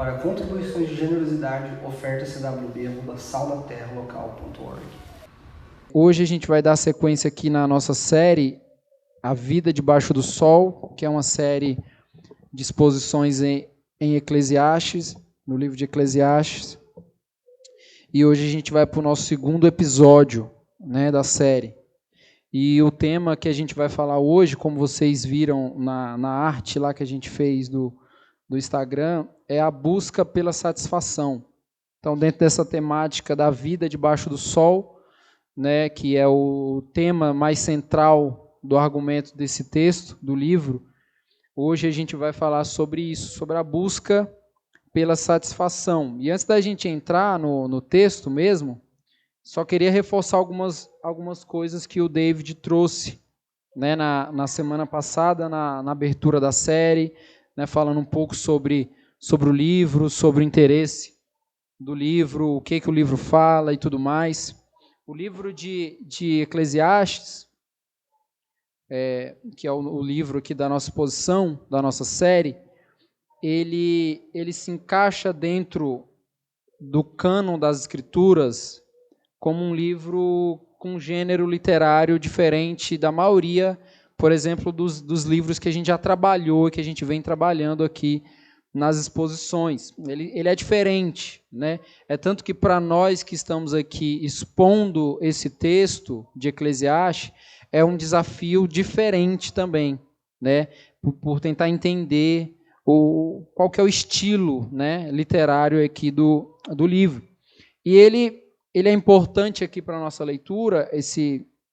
Para contribuições de generosidade, oferta cwb@saldaterralocal.org. Hoje a gente vai dar sequência aqui na nossa série A Vida Debaixo do Sol, que é uma série de exposições em Eclesiastes, no livro de Eclesiastes. E hoje a gente vai para o nosso segundo episódio, da série. E o tema que a gente vai falar hoje, como vocês viram na arte lá que a gente fez do Instagram, é a busca pela satisfação. Então, dentro dessa temática da vida debaixo do sol, que é o tema mais central do argumento desse texto, do livro, hoje a gente vai falar sobre isso, sobre a busca pela satisfação. E antes da gente entrar no texto mesmo, só queria reforçar algumas coisas que o David trouxe na semana passada, na abertura da série, falando um pouco sobre o livro, sobre o interesse do livro, o que o livro fala e tudo mais. O livro de Eclesiastes, que é o livro aqui da nossa exposição, da nossa série, ele se encaixa dentro do cânon das Escrituras como um livro com um gênero literário diferente da maioria, por exemplo, dos livros que a gente já trabalhou e que a gente vem trabalhando aqui nas exposições. Ele é diferente, É tanto que para nós que estamos aqui expondo esse texto de Eclesiastes, é um desafio diferente também, por tentar entender qual que é o estilo, literário aqui do livro. E ele é importante aqui para a nossa leitura,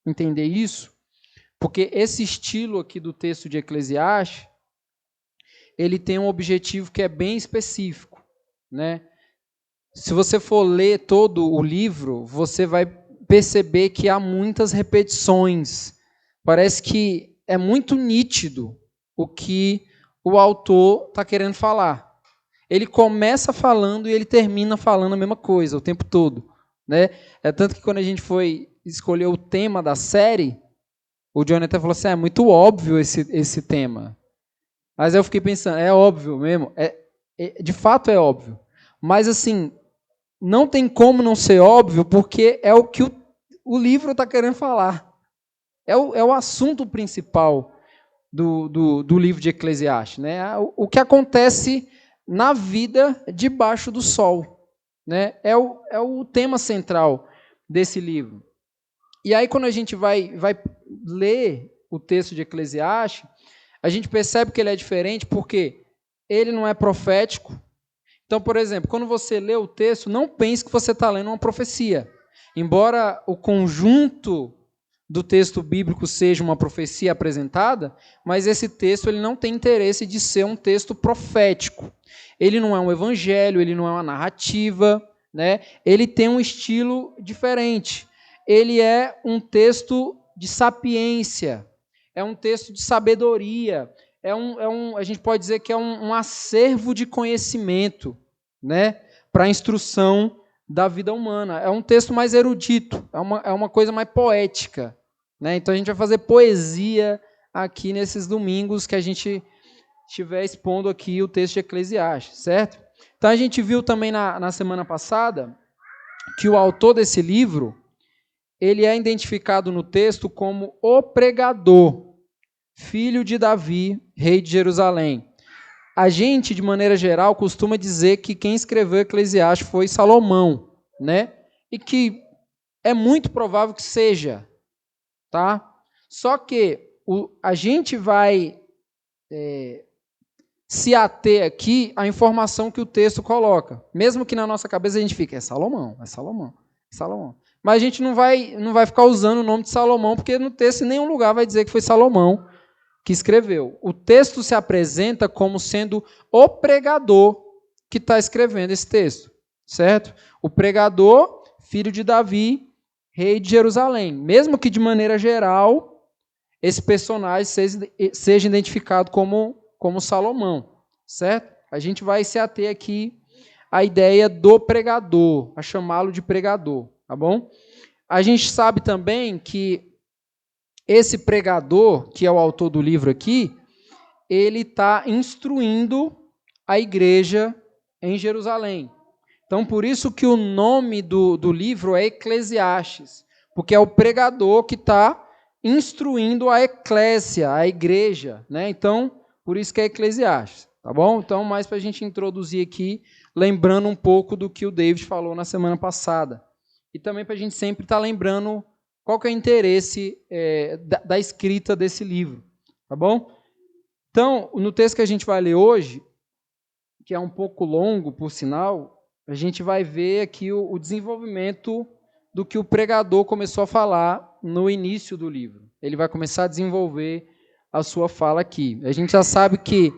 entender isso, porque esse estilo aqui do texto de Eclesiastes, ele tem um objetivo que é bem específico, Se você for ler todo o livro, você vai perceber que há muitas repetições. Parece que é muito nítido o que o autor está querendo falar. Ele começa falando e ele termina falando a mesma coisa o tempo todo. É tanto que quando a gente foi escolher o tema da série, o Jonathan falou assim, é muito óbvio esse tema. Mas eu fiquei pensando, é óbvio mesmo? De fato é óbvio. Mas assim, não tem como não ser óbvio, porque é o que o livro está querendo falar. É o assunto principal do livro de Eclesiastes. O que acontece na vida debaixo do sol. É o tema central desse livro. E aí, quando a gente vai ler o texto de Eclesiastes, a gente percebe que ele é diferente porque ele não é profético. Então, por exemplo, quando você lê o texto, não pense que você está lendo uma profecia. Embora o conjunto do texto bíblico seja uma profecia apresentada, mas esse texto ele não tem interesse de ser um texto profético. Ele não é um evangelho, ele não é uma narrativa, Ele tem um estilo diferente. Ele é um texto de sapiência, é um texto de sabedoria, a gente pode dizer que é um acervo de conhecimento, para a instrução da vida humana. É um texto mais erudito, é uma coisa mais poética. Então a gente vai fazer poesia aqui nesses domingos que a gente estiver expondo aqui o texto de Eclesiastes, certo? Então a gente viu também na semana passada que o autor desse livro, ele é identificado no texto como o pregador, filho de Davi, rei de Jerusalém. A gente, de maneira geral, costuma dizer que quem escreveu Eclesiastes foi Salomão, E que é muito provável que seja, tá? Só que a gente vai se ater aqui à informação que o texto coloca. Mesmo que na nossa cabeça a gente fique, é Salomão. Mas a gente não vai ficar usando o nome de Salomão, porque no texto em nenhum lugar vai dizer que foi Salomão que escreveu. O texto se apresenta como sendo o pregador que está escrevendo esse texto, certo? O pregador, filho de Davi, rei de Jerusalém. Mesmo que de maneira geral esse personagem seja identificado como Salomão, certo? A gente vai se ater aqui à ideia do pregador, a chamá-lo de pregador, tá bom? A gente sabe também que esse pregador, que é o autor do livro aqui, ele está instruindo a igreja em Jerusalém. Então, por isso que o nome do livro é Eclesiastes, porque é o pregador que está instruindo a eclésia, a igreja, né? Então, por isso que é Eclesiastes, tá bom? Então, mais para a gente introduzir aqui, lembrando um pouco do que o David falou na semana passada. E também para a gente sempre estar lembrando qual que é o interesse da escrita desse livro, tá bom? Então, no texto que a gente vai ler hoje, que é um pouco longo, por sinal, a gente vai ver aqui o desenvolvimento do que o pregador começou a falar no início do livro. Ele vai começar a desenvolver a sua fala aqui. A gente já sabe que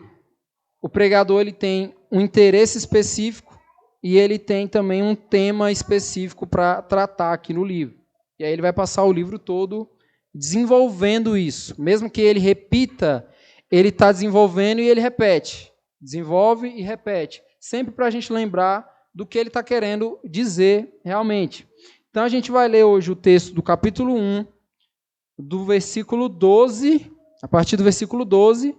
o pregador ele tem um interesse específico e ele tem também um tema específico para tratar aqui no livro. E aí ele vai passar o livro todo desenvolvendo isso. Mesmo que ele repita, ele está desenvolvendo e ele repete. Desenvolve e repete. Sempre para a gente lembrar do que ele está querendo dizer realmente. Então, a gente vai ler hoje o texto do capítulo 1, do versículo 12, a partir do versículo 12,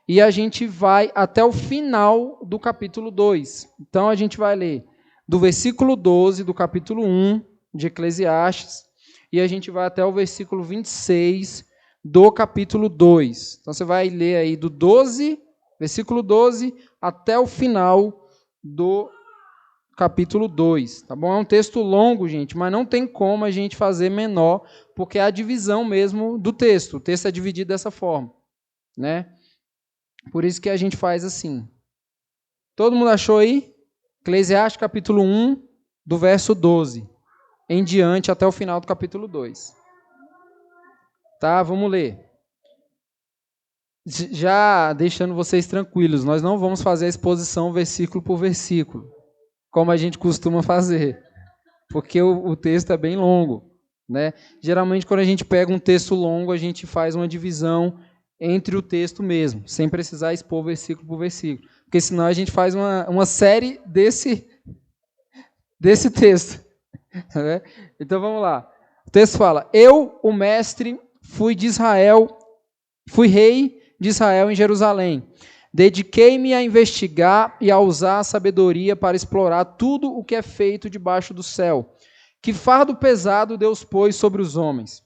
e a gente vai até o final do capítulo 2. Então, a gente vai ler do versículo 12 do capítulo 1 de Eclesiastes, e a gente vai até o versículo 26 do capítulo 2. Então, você vai ler aí do 12, versículo 12, até o final do capítulo 2, tá bom? É um texto longo, gente, mas não tem como a gente fazer menor, porque é a divisão mesmo do texto. O texto é dividido dessa forma, né? Por isso que a gente faz assim. Todo mundo achou aí? Eclesiastes capítulo 1, do verso 12, em diante até o final do capítulo 2. Tá? Vamos ler. Já deixando vocês tranquilos, nós não vamos fazer a exposição versículo por versículo, como a gente costuma fazer, porque o texto é bem longo, né? Geralmente, quando a gente pega um texto longo, a gente faz uma divisão entre o texto mesmo, sem precisar expor versículo por versículo, porque senão a gente faz uma série desse texto. Né? Então, vamos lá. O texto fala: Eu, o mestre, fui rei de Israel em Jerusalém. Dediquei-me a investigar e a usar a sabedoria para explorar tudo o que é feito debaixo do céu. Que fardo pesado Deus pôs sobre os homens.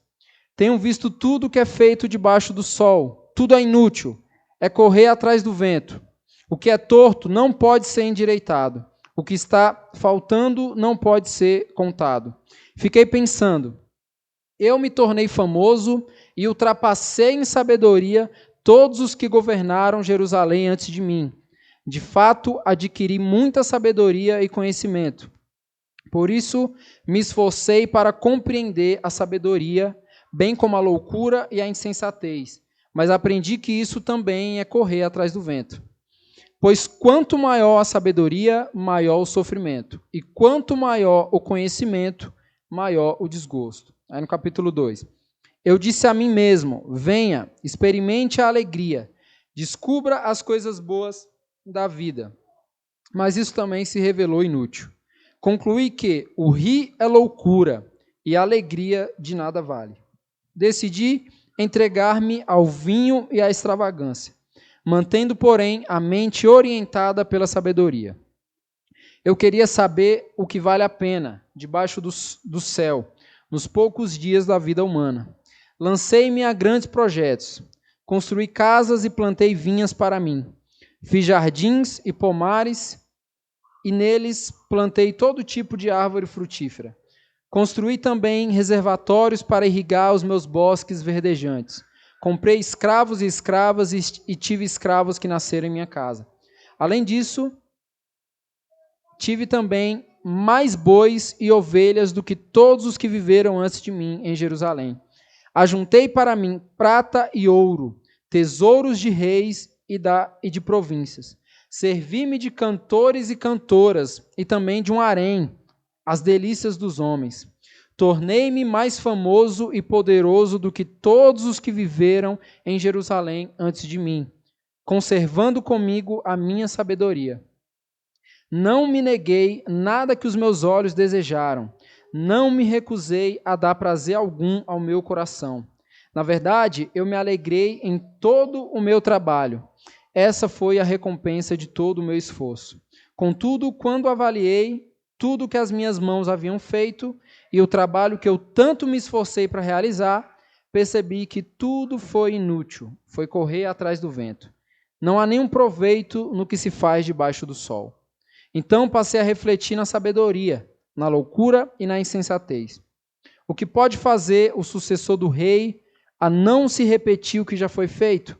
Tenho visto tudo o que é feito debaixo do sol. Tudo é inútil. É correr atrás do vento. O que é torto não pode ser endireitado. O que está faltando não pode ser contado. Fiquei pensando. Eu me tornei famoso e ultrapassei em sabedoria todos os que governaram Jerusalém antes de mim. De fato, adquiri muita sabedoria e conhecimento. Por isso, me esforcei para compreender a sabedoria, bem como a loucura e a insensatez. Mas aprendi que isso também é correr atrás do vento. Pois quanto maior a sabedoria, maior o sofrimento. E quanto maior o conhecimento, maior o desgosto. Aí no capítulo 2. Eu disse a mim mesmo, venha, experimente a alegria, descubra as coisas boas da vida. Mas isso também se revelou inútil. Concluí que o rir é loucura e a alegria de nada vale. Decidi entregar-me ao vinho e à extravagância, mantendo, porém, a mente orientada pela sabedoria. Eu queria saber o que vale a pena, debaixo do céu, nos poucos dias da vida humana. Lancei-me a grandes projetos. Construí casas e plantei vinhas para mim. Fiz jardins e pomares, e neles plantei todo tipo de árvore frutífera. Construí também reservatórios para irrigar os meus bosques verdejantes. Comprei escravos e escravas e tive escravos que nasceram em minha casa. Além disso, tive também mais bois e ovelhas do que todos os que viveram antes de mim em Jerusalém. Ajuntei para mim prata e ouro, tesouros de reis e de províncias. Servi-me de cantores e cantoras, e também de um harém, as delícias dos homens. Tornei-me mais famoso e poderoso do que todos os que viveram em Jerusalém antes de mim, conservando comigo a minha sabedoria. Não me neguei nada que os meus olhos desejaram. Não me recusei a dar prazer algum ao meu coração. Na verdade, eu me alegrei em todo o meu trabalho. Essa foi a recompensa de todo o meu esforço. Contudo, quando avaliei tudo que as minhas mãos haviam feito e o trabalho que eu tanto me esforcei para realizar, percebi que tudo foi inútil, foi correr atrás do vento. Não há nenhum proveito no que se faz debaixo do sol. Então passei a refletir na sabedoria, na loucura e na insensatez. O que pode fazer o sucessor do rei a não se repetir o que já foi feito?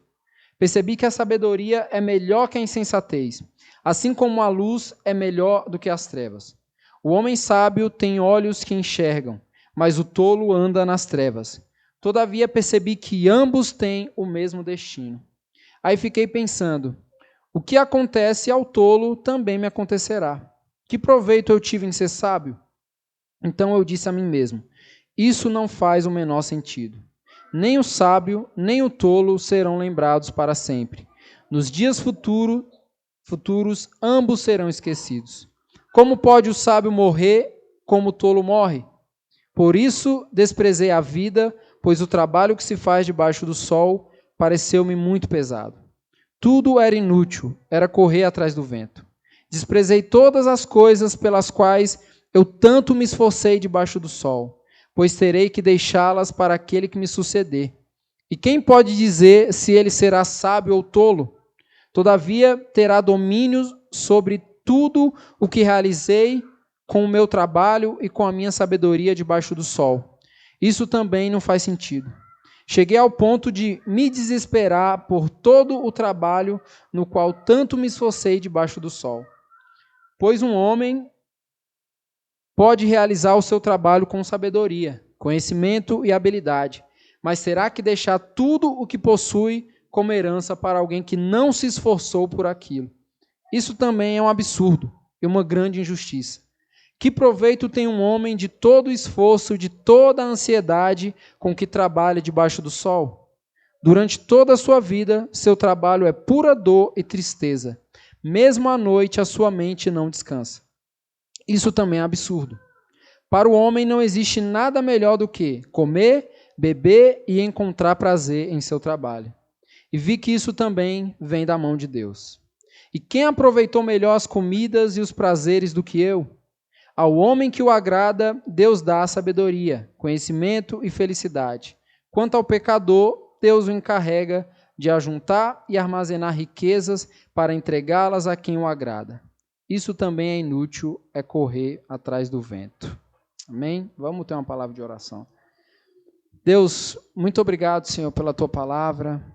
Percebi que a sabedoria é melhor que a insensatez, assim como a luz é melhor do que as trevas. O homem sábio tem olhos que enxergam, mas o tolo anda nas trevas. Todavia percebi que ambos têm o mesmo destino. Aí fiquei pensando, o que acontece ao tolo também me acontecerá. Que proveito eu tive em ser sábio? Então eu disse a mim mesmo, isso não faz o menor sentido. Nem o sábio, nem o tolo serão lembrados para sempre. Nos dias futuros, ambos serão esquecidos. Como pode o sábio morrer como o tolo morre? Por isso desprezei a vida, pois o trabalho que se faz debaixo do sol pareceu-me muito pesado. Tudo era inútil, era correr atrás do vento. Desprezei todas as coisas pelas quais eu tanto me esforcei debaixo do sol, pois terei que deixá-las para aquele que me suceder. E quem pode dizer se ele será sábio ou tolo? Todavia terá domínio sobre tudo o que realizei com o meu trabalho e com a minha sabedoria debaixo do sol. Isso também não faz sentido. Cheguei ao ponto de me desesperar por todo o trabalho no qual tanto me esforcei debaixo do sol. Pois um homem pode realizar o seu trabalho com sabedoria, conhecimento e habilidade, mas terá que deixar tudo o que possui como herança para alguém que não se esforçou por aquilo. Isso também é um absurdo e uma grande injustiça. Que proveito tem um homem de todo o esforço, de toda a ansiedade com que trabalha debaixo do sol? Durante toda a sua vida, seu trabalho é pura dor e tristeza. Mesmo à noite, a sua mente não descansa. Isso também é absurdo. Para o homem não existe nada melhor do que comer, beber e encontrar prazer em seu trabalho. E vi que isso também vem da mão de Deus. E quem aproveitou melhor as comidas e os prazeres do que eu? Ao homem que o agrada, Deus dá sabedoria, conhecimento e felicidade. Quanto ao pecador, Deus o encarrega de ajuntar e armazenar riquezas para entregá-las a quem o agrada. Isso também é inútil, é correr atrás do vento. Amém? Vamos ter uma palavra de oração. Deus, muito obrigado, Senhor, pela Tua palavra.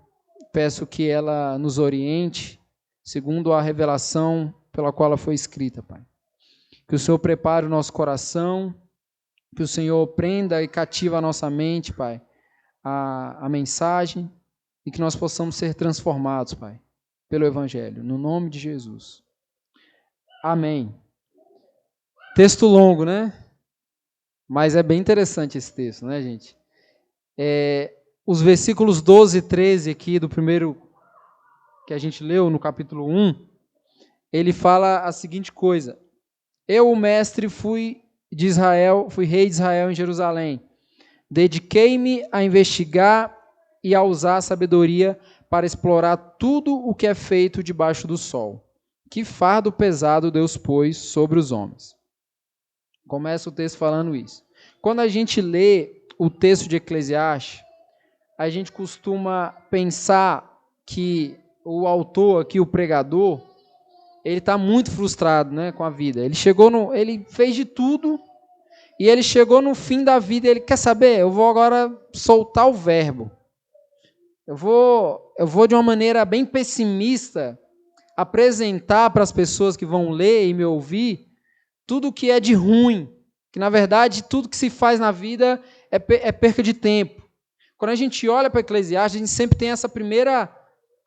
Peço que ela nos oriente, segundo a revelação pela qual ela foi escrita, Pai. Que o Senhor prepare o nosso coração, que o Senhor prenda e cativa a nossa mente, Pai, a mensagem, e que nós possamos ser transformados, Pai, pelo Evangelho, no nome de Jesus. Amém. Texto longo, né? Mas é bem interessante esse texto, né, gente? Os versículos 12 e 13 aqui do primeiro que a gente leu no capítulo 1, ele fala a seguinte coisa: eu, o mestre, fui rei de Israel em Jerusalém. Dediquei-me a investigar e a usar a sabedoria para explorar tudo o que é feito debaixo do sol. Que fardo pesado Deus pôs sobre os homens. Começa o texto falando isso. Quando a gente lê o texto de Eclesiastes, a gente costuma pensar que o autor aqui, o pregador, ele está muito frustrado, né, com a vida. Ele fez de tudo e ele chegou no fim da vida e ele quer saber, eu vou agora soltar o verbo. Eu vou de uma maneira bem pessimista apresentar para as pessoas que vão ler e me ouvir tudo que é de ruim, que na verdade tudo que se faz na vida é perca de tempo. Quando a gente olha para Eclesiastes, a gente sempre tem essa primeira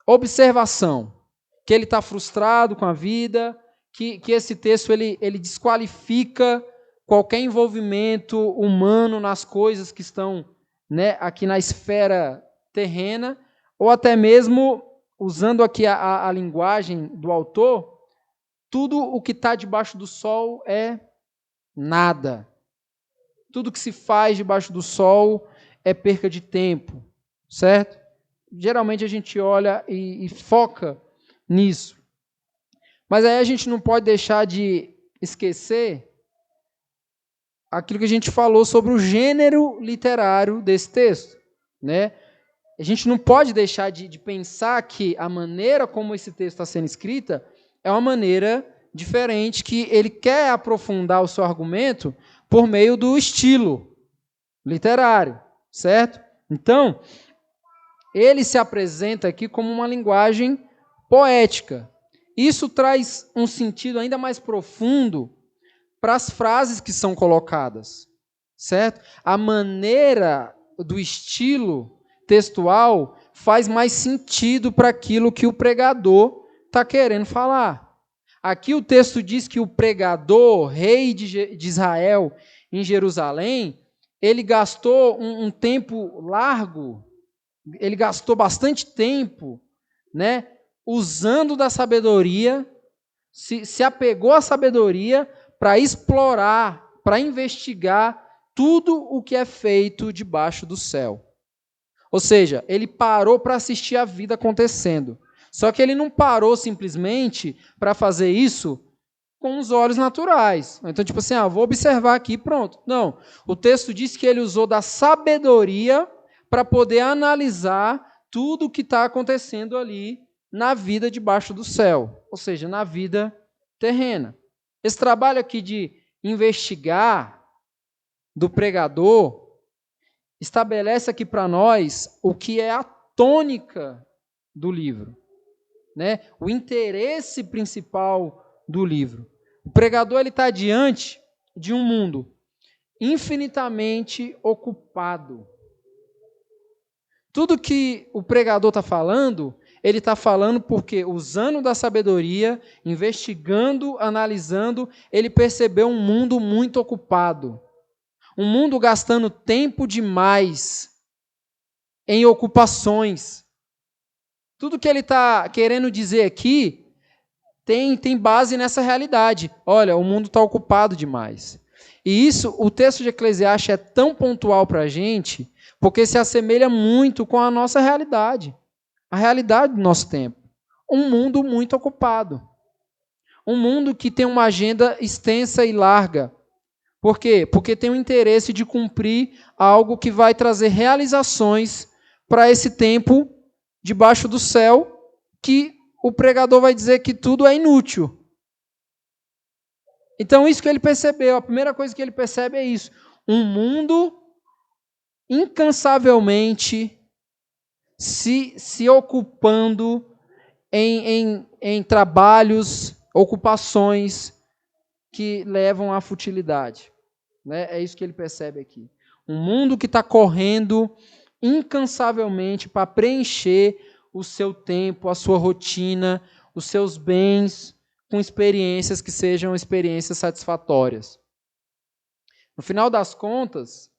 observação, que ele está frustrado com a vida, que esse texto ele desqualifica qualquer envolvimento humano nas coisas que estão, né, aqui na esfera terrena, ou até mesmo, usando aqui a linguagem do autor, tudo o que está debaixo do sol é nada. Tudo que se faz debaixo do sol é perca de tempo, certo? Geralmente a gente olha e foca nisso. Mas aí a gente não pode deixar de esquecer aquilo que a gente falou sobre o gênero literário desse texto, né? A gente não pode deixar de pensar que a maneira como esse texto está sendo escrita é uma maneira diferente, que ele quer aprofundar o seu argumento por meio do estilo literário, certo? Então, ele se apresenta aqui como uma linguagem poética. Isso traz um sentido ainda mais profundo para as frases que são colocadas, certo? A maneira do estilo textual faz mais sentido para aquilo que o pregador está querendo falar. Aqui o texto diz que o pregador, rei de Israel em Jerusalém, ele gastou um tempo largo, ele gastou bastante tempo, né, usando da sabedoria, se apegou à sabedoria para explorar, para investigar tudo o que é feito debaixo do céu. Ou seja, ele parou para assistir a vida acontecendo. Só que ele não parou simplesmente para fazer isso com os olhos naturais. Então, tipo assim, vou observar aqui e pronto. Não. O texto diz que ele usou da sabedoria para poder analisar tudo o que está acontecendo ali na vida debaixo do céu. Ou seja, na vida terrena. Esse trabalho aqui de investigar do pregador estabelece aqui para nós o que é a tônica do livro, né? O interesse principal do livro. O pregador está diante de um mundo infinitamente ocupado. Tudo que o pregador está falando, ele está falando porque, usando da sabedoria, investigando, analisando, ele percebeu um mundo muito ocupado. Um mundo gastando tempo demais em ocupações. Tudo que ele está querendo dizer aqui tem base nessa realidade. Olha, o mundo está ocupado demais. E isso, o texto de Eclesiastes é tão pontual para a gente, porque se assemelha muito com a nossa realidade. A realidade do nosso tempo. Um mundo muito ocupado. Um mundo que tem uma agenda extensa e larga. Por quê? Porque tem o interesse de cumprir algo que vai trazer realizações para esse tempo debaixo do céu, que o pregador vai dizer que tudo é inútil. Então, isso que ele percebeu, a primeira coisa que ele percebe é isso. Um mundo incansavelmente se ocupando em trabalhos, ocupações que levam à futilidade. Né? É isso que ele percebe aqui. Um mundo que está correndo incansavelmente para preencher o seu tempo, a sua rotina, os seus bens, com experiências que sejam experiências satisfatórias. No final das contas,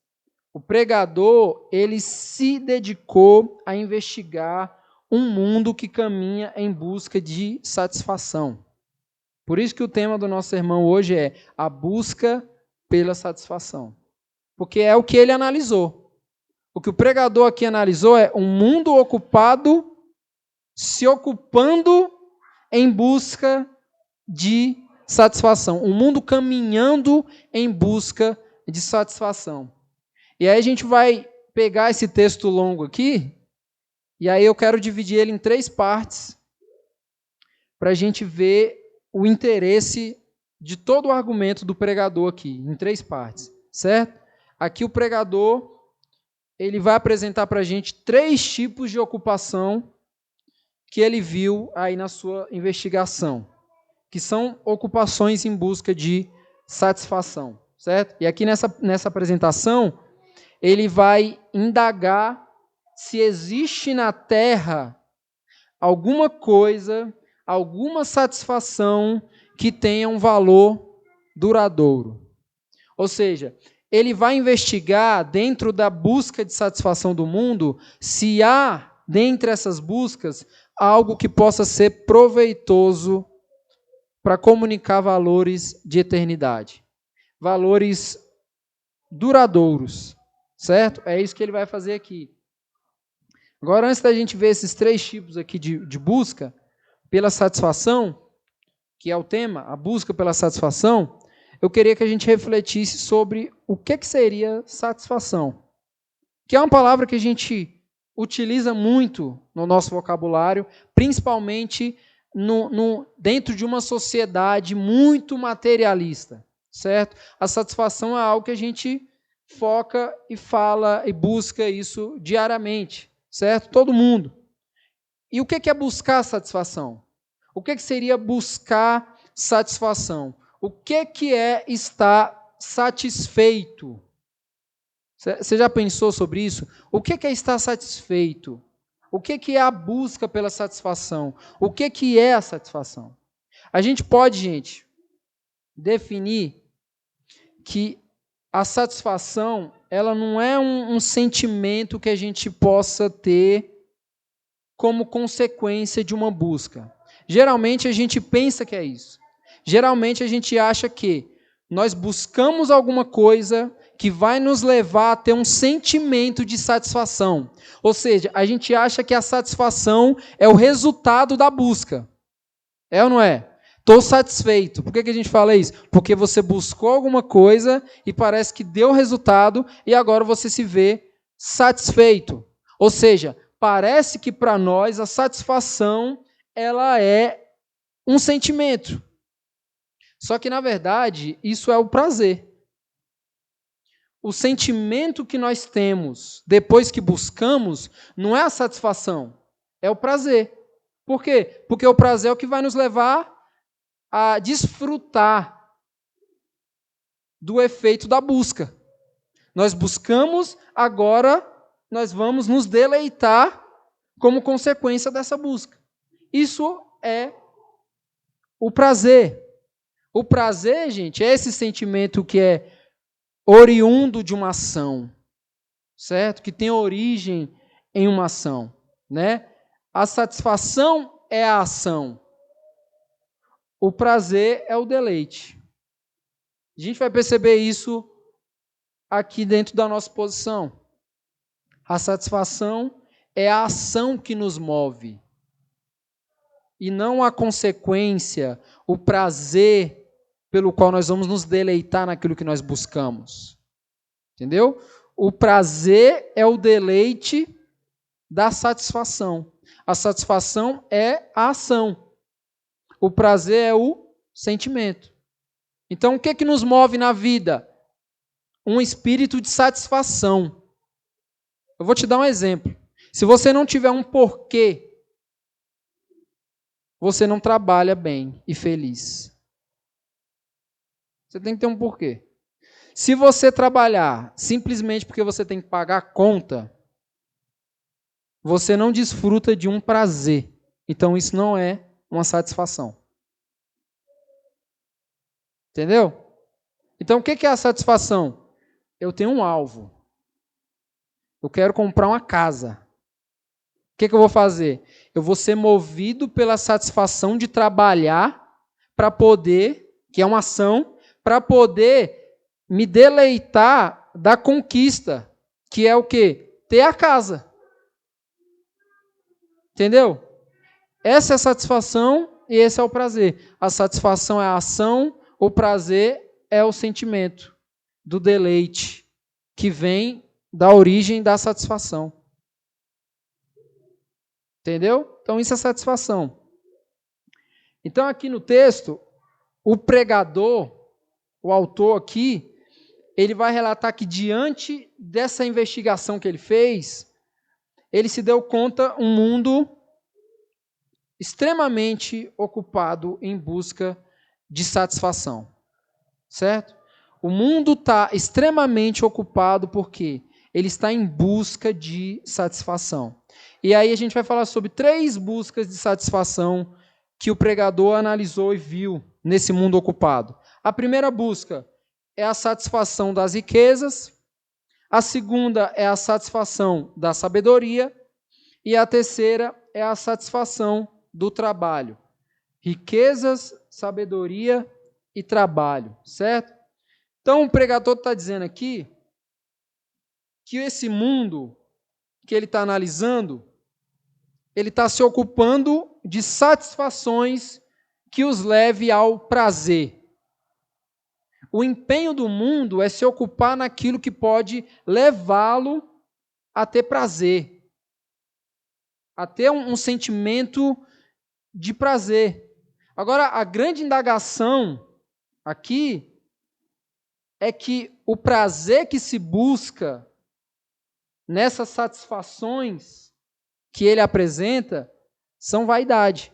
o pregador ele se dedicou a investigar um mundo que caminha em busca de satisfação. Por isso que o tema do nosso sermão hoje é a busca pela satisfação. Porque é o que ele analisou. O que o pregador aqui analisou é um mundo ocupado, se ocupando em busca de satisfação. Um mundo caminhando em busca de satisfação. E aí a gente vai pegar esse texto longo aqui, e aí eu quero dividir ele em 3 partes, para a gente ver o interesse de todo o argumento do pregador aqui, em 3 partes, certo? Aqui o pregador ele vai apresentar para a gente 3 tipos de ocupação que ele viu aí na sua investigação, que são ocupações em busca de satisfação, certo? E aqui nessa apresentação, ele vai indagar se existe na Terra alguma coisa, alguma satisfação que tenha um valor duradouro. Ou seja, ele vai investigar dentro da busca de satisfação do mundo se há, dentre essas buscas, algo que possa ser proveitoso para comunicar valores de eternidade. Valores duradouros, certo? É isso que ele vai fazer aqui. Agora, antes da gente ver esses 3 tipos aqui de busca pela satisfação, que é o tema, a busca pela satisfação, eu queria que a gente refletisse sobre o que seria satisfação, que é uma palavra que a gente utiliza muito no nosso vocabulário, principalmente dentro de uma sociedade muito materialista, certo? A satisfação é algo que a gente foca e fala e busca isso diariamente, certo? Todo mundo. E o que é buscar satisfação? O que seria buscar satisfação? O que é estar satisfeito? Você já pensou sobre isso? O que é estar satisfeito? O que é a busca pela satisfação? O que é a satisfação? A gente pode, gente, definir que a satisfação ela não é um sentimento que a gente possa ter como consequência de uma busca. Geralmente a gente pensa que é isso. Geralmente a gente acha que nós buscamos alguma coisa que vai nos levar a ter um sentimento de satisfação. Ou seja, a gente acha que a satisfação é o resultado da busca. É ou não é? Estou satisfeito. Por que a gente fala isso? Porque você buscou alguma coisa e parece que deu resultado e agora você se vê satisfeito. Ou seja, parece que para nós a satisfação ela é um sentimento. Só que, na verdade, isso é o prazer. O sentimento que nós temos depois que buscamos não é a satisfação, é o prazer. Por quê? Porque o prazer é o que vai nos levar a desfrutar do efeito da busca. Nós buscamos, agora nós vamos nos deleitar como consequência dessa busca. Isso é o prazer. O prazer, gente, é esse sentimento que é oriundo de uma ação, certo? Que tem origem em uma ação, né? A satisfação é a ação. O prazer é o deleite. A gente vai perceber isso aqui dentro da nossa posição. A satisfação é a ação que nos move. E não a consequência, o prazer pelo qual nós vamos nos deleitar naquilo que nós buscamos. Entendeu? O prazer é o deleite da satisfação. A satisfação é a ação. O prazer é o sentimento. Então, o que nos move na vida? Um espírito de satisfação. Eu vou te dar um exemplo. Se você não tiver um porquê, você não trabalha bem e feliz. Você tem que ter um porquê. Se você trabalhar simplesmente porque você tem que pagar a conta, você não desfruta de um prazer. Então, isso não é uma satisfação. Entendeu? Então, o que é a satisfação? Eu tenho um alvo. Eu quero comprar uma casa. O que eu vou fazer? Eu vou ser movido pela satisfação de trabalhar para poder, que é uma ação, para poder me deleitar da conquista, que é o quê? Ter a casa. Entendeu? Essa é a satisfação e esse é o prazer. A satisfação é a ação, o prazer é o sentimento do deleite, que vem da origem da satisfação. Entendeu? Então, isso é satisfação. Então, aqui no texto, o pregador, o autor aqui, ele vai relatar que diante dessa investigação que ele fez, ele se deu conta um mundo extremamente ocupado em busca de satisfação. Certo? O mundo está extremamente ocupado porque ele está em busca de satisfação. E aí a gente vai falar sobre 3 buscas de satisfação que o pregador analisou e viu nesse mundo ocupado. A primeira busca é a satisfação das riquezas, a segunda é a satisfação da sabedoria e a terceira é a satisfação do trabalho. Riquezas, sabedoria e trabalho, certo? Então o pregador está dizendo aqui que esse mundo que ele está analisando, ele está se ocupando de satisfações que os leve ao prazer. O empenho do mundo é se ocupar naquilo que pode levá-lo a ter prazer, a ter um sentimento de prazer. Agora, a grande indagação aqui é que o prazer que se busca nessas satisfações que ele apresenta são vaidade.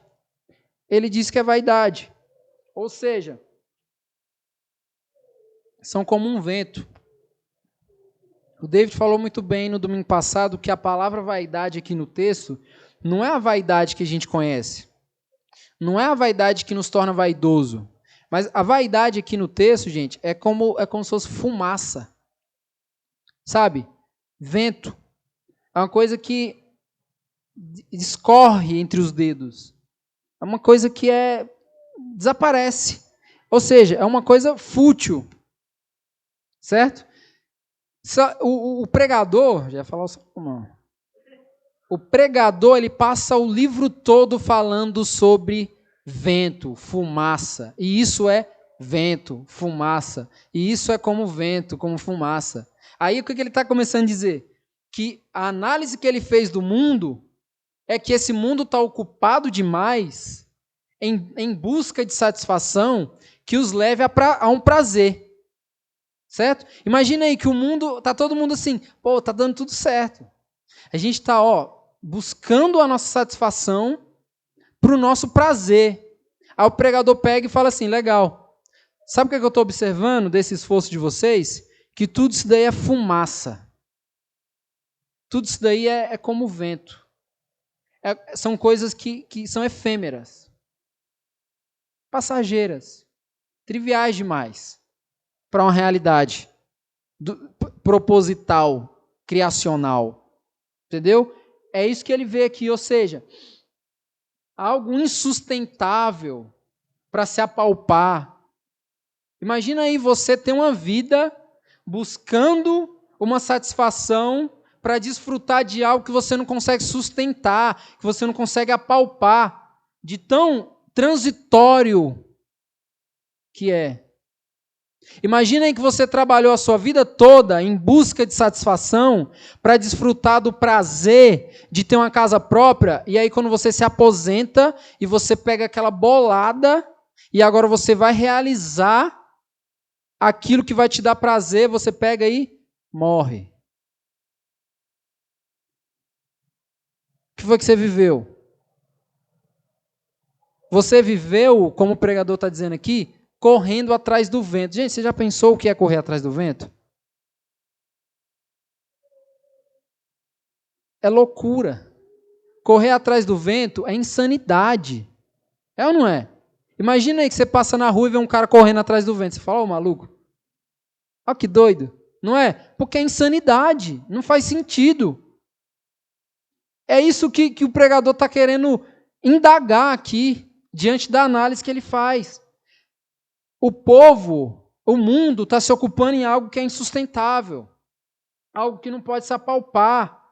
Ele diz que é vaidade. Ou seja, são como um vento. O David falou muito bem no domingo passado que a palavra vaidade aqui no texto não é a vaidade que a gente conhece. Não é a vaidade que nos torna vaidoso. Mas a vaidade aqui no texto, gente, é como se fosse fumaça. Sabe? Vento. É uma coisa que escorre entre os dedos. É uma coisa que desaparece. Ou seja, é uma coisa fútil. Certo? O pregador, já ia falar o pregador, ele passa o livro todo falando sobre vento, fumaça. E isso é vento, fumaça. E isso é como vento, como fumaça. Aí o que ele está começando a dizer? Que a análise que ele fez do mundo é que esse mundo está ocupado demais em busca de satisfação que os leve a um prazer. Certo? Imagina aí que o mundo, tá todo mundo assim, pô, tá dando tudo certo. A gente está buscando a nossa satisfação para o nosso prazer. Aí o pregador pega e fala assim, legal, sabe o que eu estou observando desse esforço de vocês? Que tudo isso daí é fumaça. Tudo isso daí é como vento. São coisas que são efêmeras, passageiras, triviais demais para uma realidade proposital, criacional. Entendeu? É isso que ele vê aqui, ou seja, algo insustentável para se apalpar. Imagina aí você ter uma vida buscando uma satisfação para desfrutar de algo que você não consegue sustentar, que você não consegue apalpar, de tão transitório que é. Imagina aí que você trabalhou a sua vida toda em busca de satisfação para desfrutar do prazer de ter uma casa própria, e aí quando você se aposenta e você pega aquela bolada e agora você vai realizar aquilo que vai te dar prazer, você pega e morre. O que foi que você viveu? Você viveu, como o pregador está dizendo aqui, correndo atrás do vento. Gente, você já pensou o que é correr atrás do vento? É loucura. Correr atrás do vento é insanidade. É ou não é? Imagina aí que você passa na rua e vê um cara correndo atrás do vento. Você fala, ô maluco, olha que doido. Não é? Porque é insanidade. Não faz sentido. É isso que o pregador está querendo indagar aqui, diante da análise que ele faz. O povo, o mundo, está se ocupando em algo que é insustentável, algo que não pode se apalpar,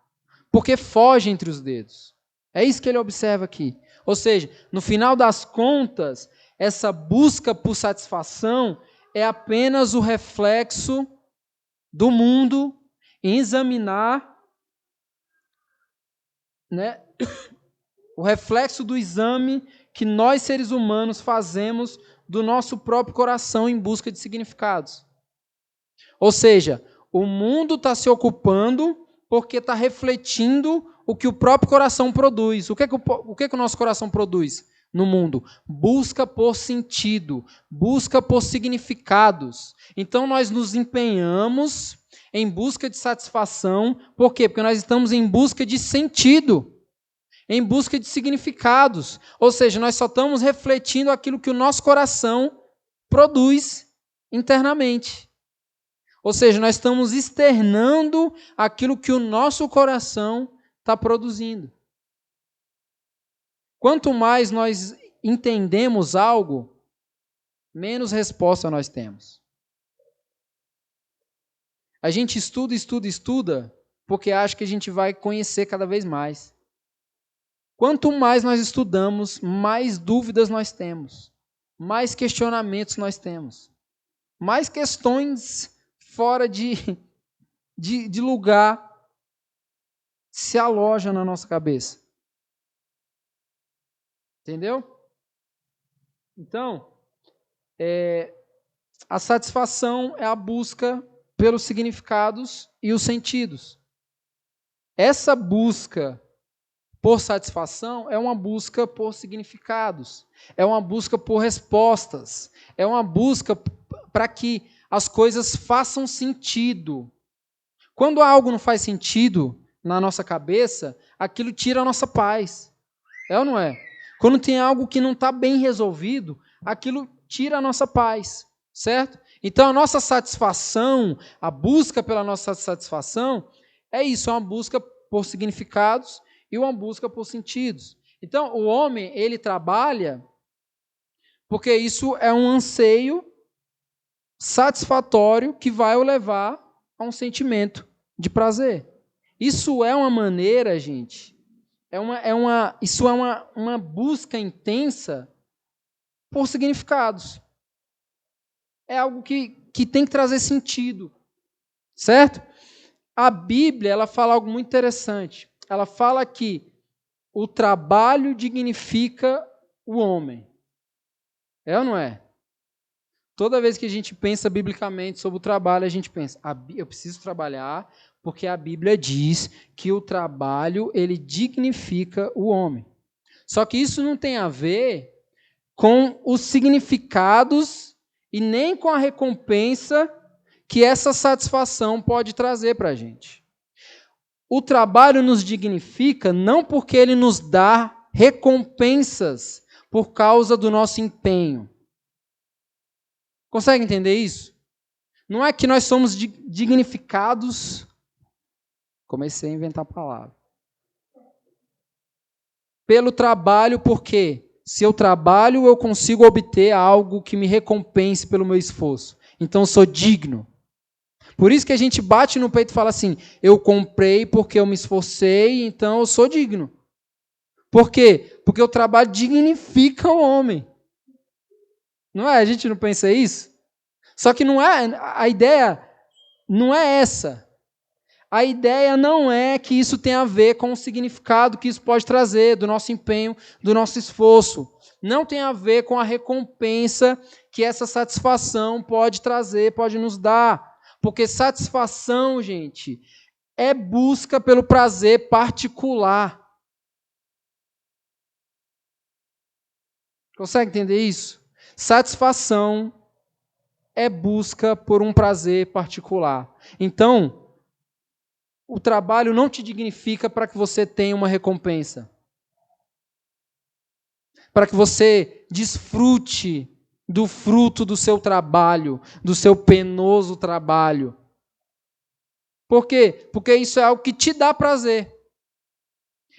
porque foge entre os dedos. É isso que ele observa aqui. Ou seja, no final das contas, essa busca por satisfação é apenas o reflexo do mundo em examinar, né, o reflexo do exame que nós, seres humanos, fazemos do nosso próprio coração em busca de significados. Ou seja, o mundo está se ocupando porque está refletindo o que o próprio coração produz. O que o nosso coração produz no mundo? Busca por sentido, busca por significados. Então nós nos empenhamos em busca de satisfação. Por quê? Porque nós estamos em busca de sentido, em busca de significados. Ou seja, nós só estamos refletindo aquilo que o nosso coração produz internamente. Ou seja, nós estamos externando aquilo que o nosso coração está produzindo. Quanto mais nós entendemos algo, menos resposta nós temos. A gente estuda, porque acha que a gente vai conhecer cada vez mais. Quanto mais nós estudamos, mais dúvidas nós temos. mais questionamentos nós temos. Mais questões fora de lugar se alojam na nossa cabeça. Entendeu? Então, a satisfação é a busca pelos significados e os sentidos. Essa busca por satisfação é uma busca por significados, é uma busca por respostas, é uma busca para que as coisas façam sentido. Quando algo não faz sentido na nossa cabeça, aquilo tira a nossa paz. É ou não é? Quando tem algo que não está bem resolvido, aquilo tira a nossa paz, certo? Então a nossa satisfação, a busca pela nossa satisfação, é isso, é uma busca por significados e uma busca por sentidos. Então o homem, ele trabalha porque isso é um anseio satisfatório que vai o levar a um sentimento de prazer. Isso é uma maneira, gente, isso é uma busca intensa por significados. É algo que tem que trazer sentido, certo? A Bíblia, ela fala algo muito interessante. Ela fala que o trabalho dignifica o homem. É ou não é? Toda vez que a gente pensa biblicamente sobre o trabalho, a gente pensa, eu preciso trabalhar porque a Bíblia diz que o trabalho, ele dignifica o homem. Só que isso não tem a ver com os significados e nem com a recompensa que essa satisfação pode trazer para a gente. O trabalho nos dignifica não porque ele nos dá recompensas por causa do nosso empenho. Consegue entender isso? Não é que nós somos dignificados. Comecei a inventar a palavra. Pelo trabalho, porque se eu trabalho, eu consigo obter algo que me recompense pelo meu esforço. Então, eu sou digno. Por isso que a gente bate no peito e fala assim, eu comprei porque eu me esforcei, então eu sou digno. Por quê? Porque o trabalho dignifica o homem. Não é? A gente não pensa isso? Só que não é, a ideia não é essa. A ideia não é que isso tenha a ver com o significado que isso pode trazer do nosso empenho, do nosso esforço. Não tem a ver com a recompensa que essa satisfação pode trazer, pode nos dar. Porque satisfação, gente, é busca pelo prazer particular. Consegue entender isso? Satisfação é busca por um prazer particular. Então, o trabalho não te dignifica para que você tenha uma recompensa. Para que você desfrute do fruto do seu trabalho, do seu penoso trabalho. Por quê? Porque isso é algo que te dá prazer.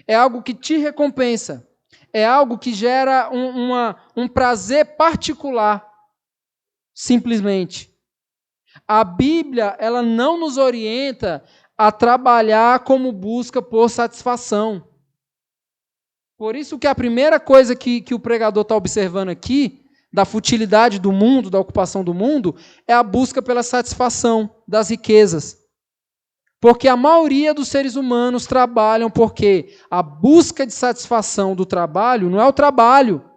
É algo que te recompensa. É algo que gera um prazer particular. Simplesmente. A Bíblia, ela não nos orienta a trabalhar como busca por satisfação. Por isso que a primeira coisa que o pregador está observando aqui, da futilidade do mundo, da ocupação do mundo, é a busca pela satisfação das riquezas. Porque a maioria dos seres humanos trabalham porque a busca de satisfação do trabalho não é o trabalho.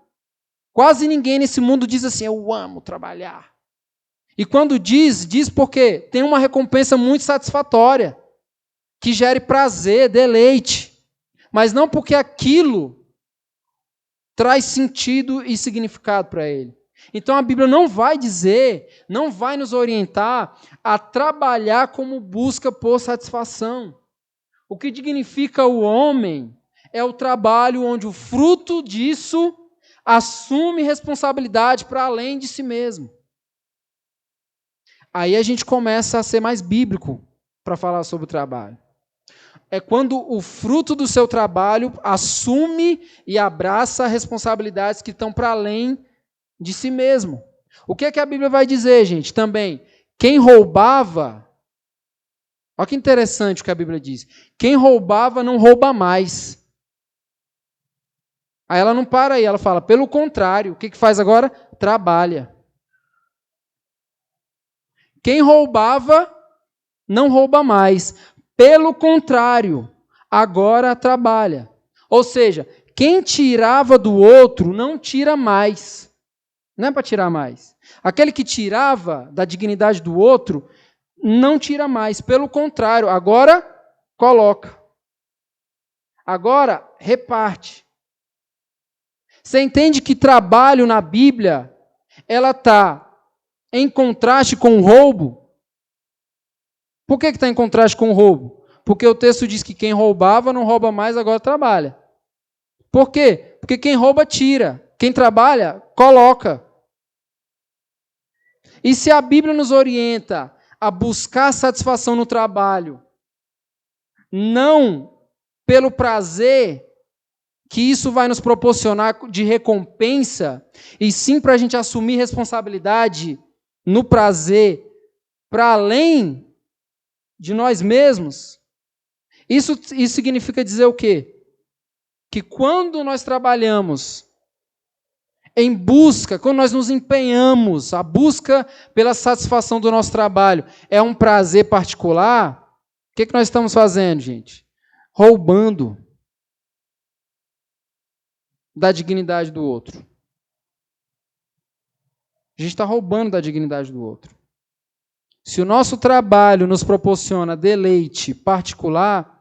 Quase ninguém nesse mundo diz assim, eu amo trabalhar. E quando diz porque tem uma recompensa muito satisfatória, que gere prazer, deleite, mas não porque aquilo traz sentido e significado para ele. Então a Bíblia não vai dizer, não vai nos orientar a trabalhar como busca por satisfação. O que dignifica o homem é o trabalho onde o fruto disso assume responsabilidade para além de si mesmo. Aí a gente começa a ser mais bíblico para falar sobre o trabalho. É quando o fruto do seu trabalho assume e abraça responsabilidades que estão para além de si mesmo. O que é que a Bíblia vai dizer, gente? Também, quem roubava... Olha que interessante o que a Bíblia diz. Quem roubava não rouba mais. Aí ela não para aí, ela fala, pelo contrário, o que faz agora? Trabalha. Quem roubava, não rouba mais. Pelo contrário, agora trabalha. Ou seja, quem tirava do outro, não tira mais. Não é para tirar mais. Aquele que tirava da dignidade do outro, não tira mais. Pelo contrário, agora coloca. Agora reparte. Você entende que trabalho na Bíblia, ela está em contraste com o roubo? Por que está em contraste com o roubo? Porque o texto diz que quem roubava não rouba mais, agora trabalha. Por quê? Porque quem rouba tira. Quem trabalha, coloca. E se a Bíblia nos orienta a buscar satisfação no trabalho, não pelo prazer que isso vai nos proporcionar de recompensa, e sim para a gente assumir responsabilidade no prazer, para além de nós mesmos, isso significa dizer o quê? Que quando nós trabalhamos em busca, quando nós nos empenhamos, a busca pela satisfação do nosso trabalho é um prazer particular, o que nós estamos fazendo, gente? Roubando da dignidade do outro. A gente está roubando da dignidade do outro. Se o nosso trabalho nos proporciona deleite particular,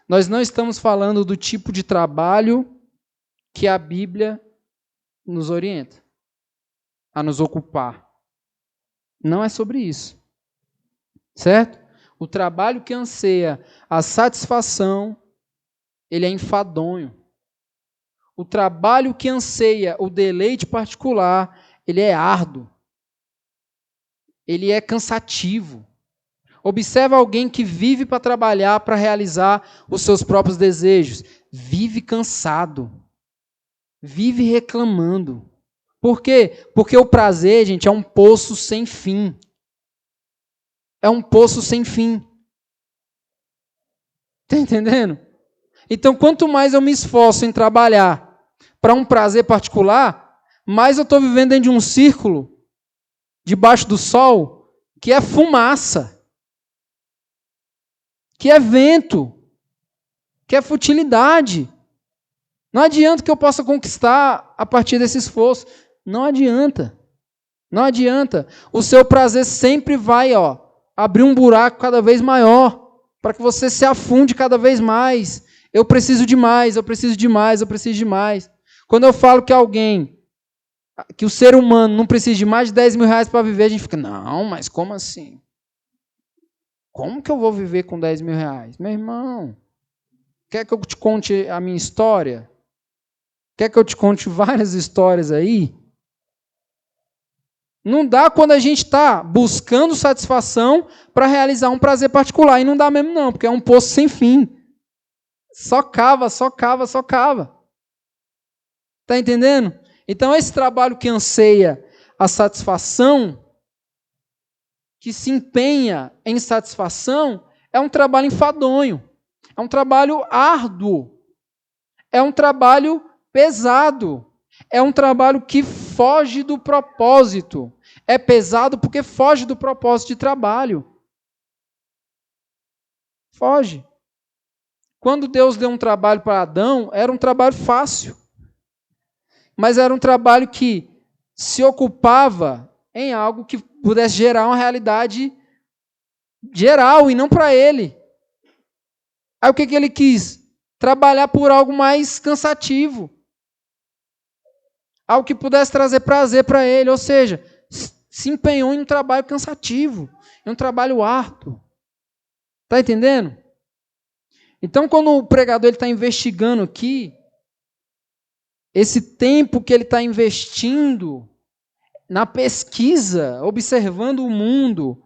nós não estamos falando do tipo de trabalho que a Bíblia nos orienta a nos ocupar. Não é sobre isso. Certo? O trabalho que anseia a satisfação, ele é enfadonho. O trabalho que anseia o deleite particular, ele é árduo. Ele é cansativo. Observa alguém que vive para trabalhar, para realizar os seus próprios desejos. Vive cansado. Vive reclamando. Por quê? Porque o prazer, gente, é um poço sem fim. É um poço sem fim. Está entendendo? Então, quanto mais eu me esforço em trabalhar para um prazer particular, mais eu estou vivendo dentro de um círculo, debaixo do sol, que é fumaça, que é vento, que é futilidade. Não adianta que eu possa conquistar a partir desse esforço. Não adianta. Não adianta. O seu prazer sempre vai, abrir um buraco cada vez maior, para que você se afunde cada vez mais. Eu preciso de mais, eu preciso de mais, eu preciso de mais. Quando eu falo que o ser humano não precisa de mais de 10 mil reais para viver, a gente fica, não, mas como assim? Como que eu vou viver com 10 mil reais? Meu irmão, quer que eu te conte a minha história? Quer que eu te conte várias histórias aí? Não dá quando a gente está buscando satisfação para realizar um prazer particular. E não dá mesmo não, porque é um poço sem fim. Só cava, só cava, só cava. Está entendendo? Então esse trabalho que anseia a satisfação, que se empenha em satisfação, é um trabalho enfadonho. É um trabalho árduo. É um trabalho pesado. É um trabalho que foge do propósito. É pesado porque foge do propósito de trabalho. Foge. Quando Deus deu um trabalho para Adão, era um trabalho fácil. Mas era um trabalho que se ocupava em algo que pudesse gerar uma realidade geral e não para ele. Aí o que ele quis? Trabalhar por algo mais cansativo. Algo que pudesse trazer prazer para ele, ou seja, se empenhou em um trabalho cansativo, em um trabalho árduo. Está entendendo? Então, quando o pregador está investigando aqui, esse tempo que ele está investindo na pesquisa, observando o mundo,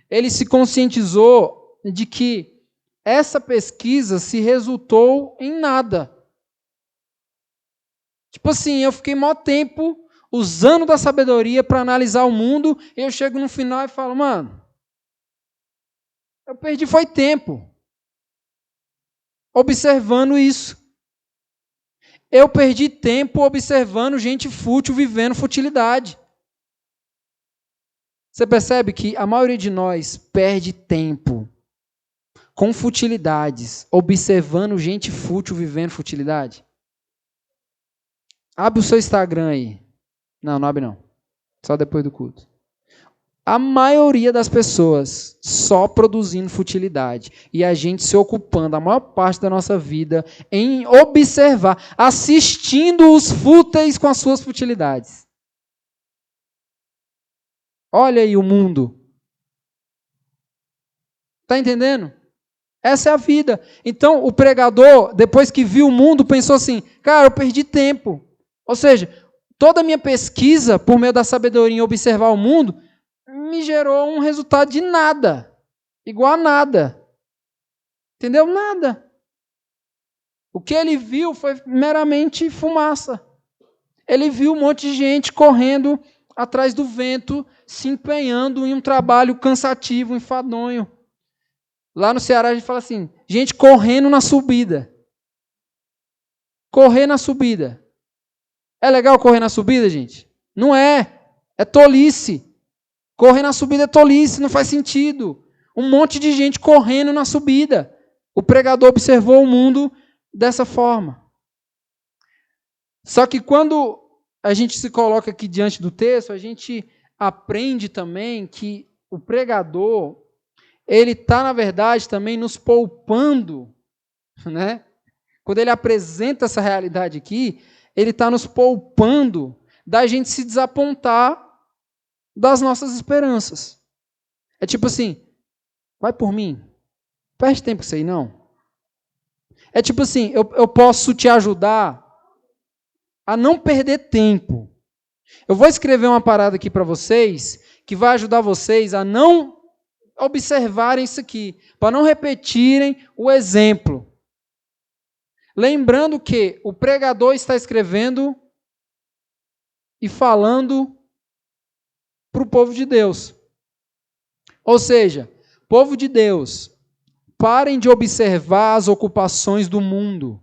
ele se conscientizou de que essa pesquisa se resultou em nada. Tipo assim, eu fiquei maior tempo usando da sabedoria para analisar o mundo, e eu chego no final e falo, mano, eu perdi foi tempo observando isso. Eu perdi tempo observando gente fútil vivendo futilidade. Você percebe que a maioria de nós perde tempo com futilidades, observando gente fútil vivendo futilidade? Abre o seu Instagram aí. Não abre não. Só depois do culto. A maioria das pessoas só produzindo futilidade. E a gente se ocupando a maior parte da nossa vida em observar, assistindo os fúteis com as suas futilidades. Olha aí o mundo. Está entendendo? Essa é a vida. Então, o pregador, depois que viu o mundo, pensou assim, cara, eu perdi tempo. Ou seja, toda a minha pesquisa, por meio da sabedoria em observar o mundo, me gerou um resultado de nada. Igual a nada. Entendeu? Nada. O que ele viu foi meramente fumaça. Ele viu um monte de gente correndo atrás do vento, se empenhando em um trabalho cansativo, enfadonho. Lá no Ceará a gente fala assim, gente correndo na subida. Correr na subida. É legal correr na subida, gente? Não é. É tolice. Correr na subida é tolice, não faz sentido. Um monte de gente correndo na subida. O pregador observou o mundo dessa forma. Só que quando a gente se coloca aqui diante do texto, a gente aprende também que o pregador, ele está, na verdade, também nos poupando, né? Quando ele apresenta essa realidade aqui, ele está nos poupando da gente se desapontar das nossas esperanças. É tipo assim, vai por mim, perde tempo com isso aí, não. É tipo assim, eu posso te ajudar a não perder tempo. Eu vou escrever uma parada aqui para vocês, que vai ajudar vocês a não observarem isso aqui, para não repetirem o exemplo. Lembrando que o pregador está escrevendo e falando para o povo de Deus. Ou seja, povo de Deus, parem de observar as ocupações do mundo.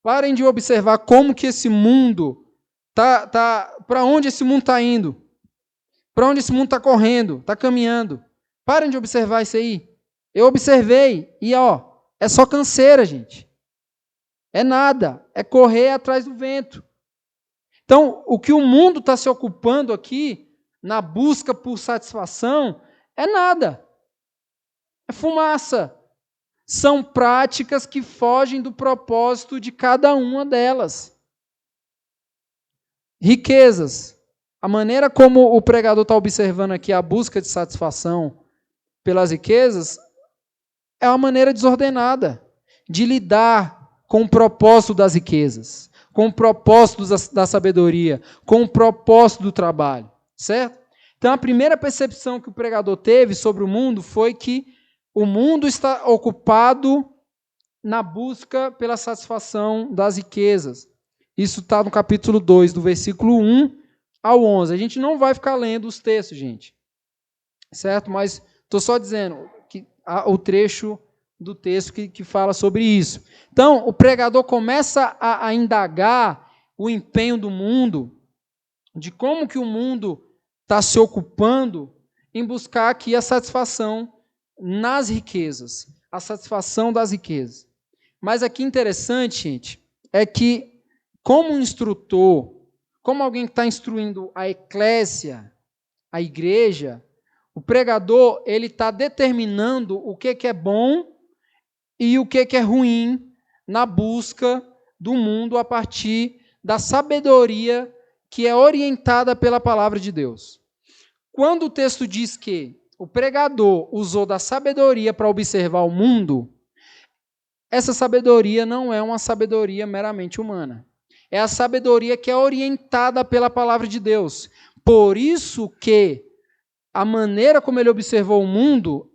Parem de observar como que esse mundo para onde esse mundo está indo. Para onde esse mundo está correndo, está caminhando. Parem de observar isso aí. Eu observei e é só canseira, gente. É nada, é correr atrás do vento. Então, o que o mundo está se ocupando aqui, na busca por satisfação, é nada. É fumaça. São práticas que fogem do propósito de cada uma delas. Riquezas. A maneira como o pregador está observando aqui a busca de satisfação pelas riquezas é uma maneira desordenada de lidar com o propósito das riquezas, com o propósito da sabedoria, com o propósito do trabalho, certo? Então, a primeira percepção que o pregador teve sobre o mundo foi que o mundo está ocupado na busca pela satisfação das riquezas. Isso está no capítulo 2, do versículo 1 ao 11. A gente não vai ficar lendo os textos, gente, certo? Mas estou só dizendo que o trecho do texto que fala sobre isso. Então, o pregador começa a indagar o empenho do mundo, de como que o mundo está se ocupando em buscar aqui a satisfação nas riquezas, a satisfação das riquezas. Mas aqui interessante, gente, é que como um instrutor, como alguém que está instruindo a eclésia, a igreja, o pregador ele está determinando o que é bom e o que é ruim na busca do mundo a partir da sabedoria que é orientada pela palavra de Deus. Quando o texto diz que o pregador usou da sabedoria para observar o mundo, essa sabedoria não é uma sabedoria meramente humana. É a sabedoria que é orientada pela palavra de Deus. Por isso que a maneira como ele observou o mundo,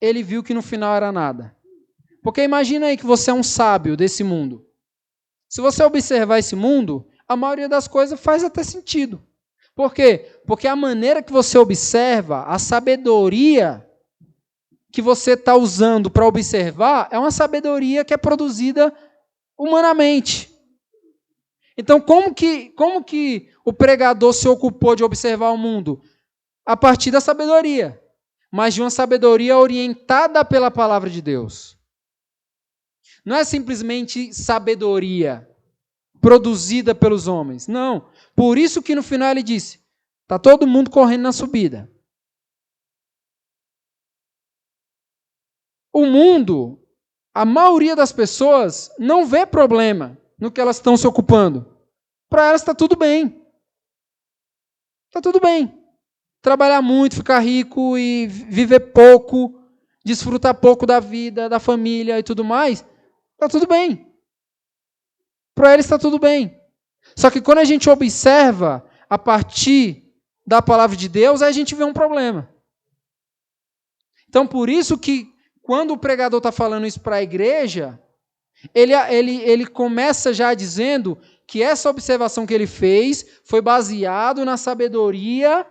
ele viu que no final era nada. Porque imagina aí que você é um sábio desse mundo. Se você observar esse mundo, a maioria das coisas faz até sentido. Por quê? Porque a maneira que você observa, a sabedoria que você está usando para observar, é uma sabedoria que é produzida humanamente. Então, como que o pregador se ocupou de observar o mundo? A partir da sabedoria, mas de uma sabedoria orientada pela palavra de Deus. Não é simplesmente sabedoria produzida pelos homens. Não. Por isso que no final ele disse, está todo mundo correndo na subida. O mundo, a maioria das pessoas não vê problema no que elas estão se ocupando. Para elas está tudo bem. Está tudo bem. Trabalhar muito, ficar rico e viver pouco, desfrutar pouco da vida, da família e tudo mais, está tudo bem. Para eles está tudo bem. Só que quando a gente observa a partir da palavra de Deus, aí a gente vê um problema. Então, por isso que quando o pregador está falando isso para a igreja, ele começa já dizendo que essa observação que ele fez foi baseado na sabedoria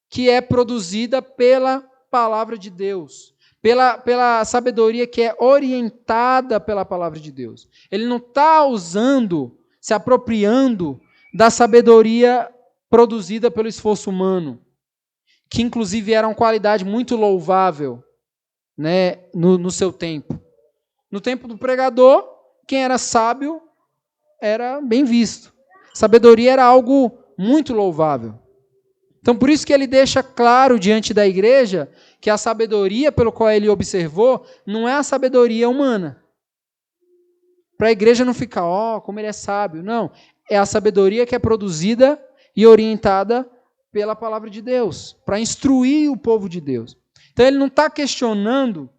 que é produzida pela palavra de Deus, pela sabedoria que é orientada pela palavra de Deus. Ele não está se apropriando da sabedoria produzida pelo esforço humano, que inclusive era uma qualidade muito louvável, né, no seu tempo. No tempo do pregador, quem era sábio era bem visto. Sabedoria era algo muito louvável. Então, por isso que ele deixa claro diante da igreja que a sabedoria pelo qual ele observou não é a sabedoria humana. Para a igreja não ficar, como ele é sábio. Não, é a sabedoria que é produzida e orientada pela palavra de Deus, para instruir o povo de Deus. Então, ele não está questionando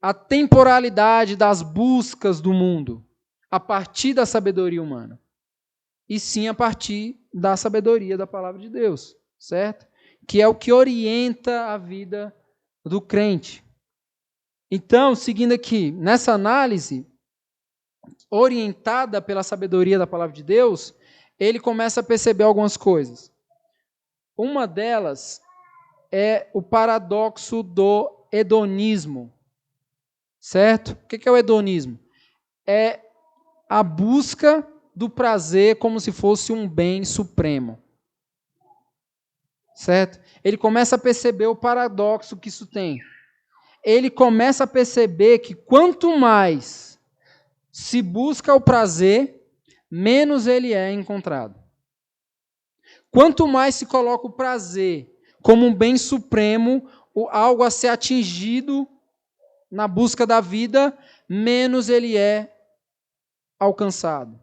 a temporalidade das buscas do mundo a partir da sabedoria humana, e sim a partir da sabedoria da palavra de Deus, certo? Que é o que orienta a vida do crente. Então, seguindo aqui, nessa análise, orientada pela sabedoria da palavra de Deus, ele começa a perceber algumas coisas. Uma delas é o paradoxo do hedonismo, certo? O que é o hedonismo? É a busca do prazer como se fosse um bem supremo. Certo? Ele começa a perceber o paradoxo que isso tem. Ele começa a perceber que quanto mais se busca o prazer, menos ele é encontrado. Quanto mais se coloca o prazer como um bem supremo, algo a ser atingido na busca da vida, menos ele é alcançado.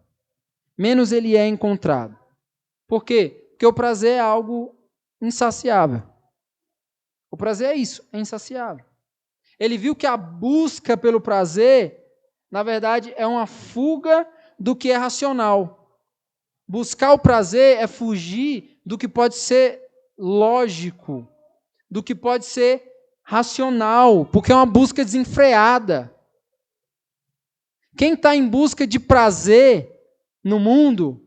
Menos ele é encontrado. Por quê? Porque o prazer é algo insaciável. O prazer é isso, é insaciável. Ele viu que a busca pelo prazer, na verdade, é uma fuga do que é racional. Buscar o prazer é fugir do que pode ser lógico, do que pode ser racional, porque é uma busca desenfreada. Quem está em busca de prazer no mundo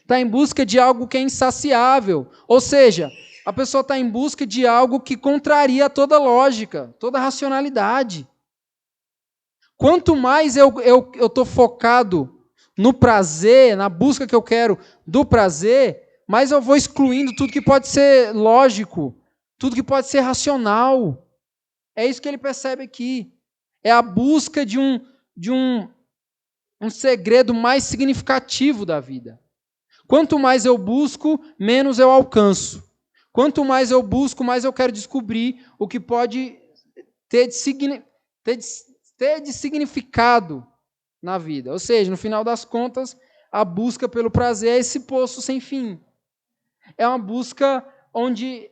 está em busca de algo que é insaciável. Ou seja, a pessoa está em busca de algo que contraria toda lógica, toda racionalidade. Quanto mais eu estou focado no prazer, na busca que eu quero do prazer, mais eu vou excluindo tudo que pode ser lógico, tudo que pode ser racional. É isso que ele percebe aqui. É a busca de um segredo mais significativo da vida. Quanto mais eu busco, menos eu alcanço. Quanto mais eu busco, mais eu quero descobrir o que pode ter de significado na vida. Ou seja, no final das contas, a busca pelo prazer é esse poço sem fim. É uma busca onde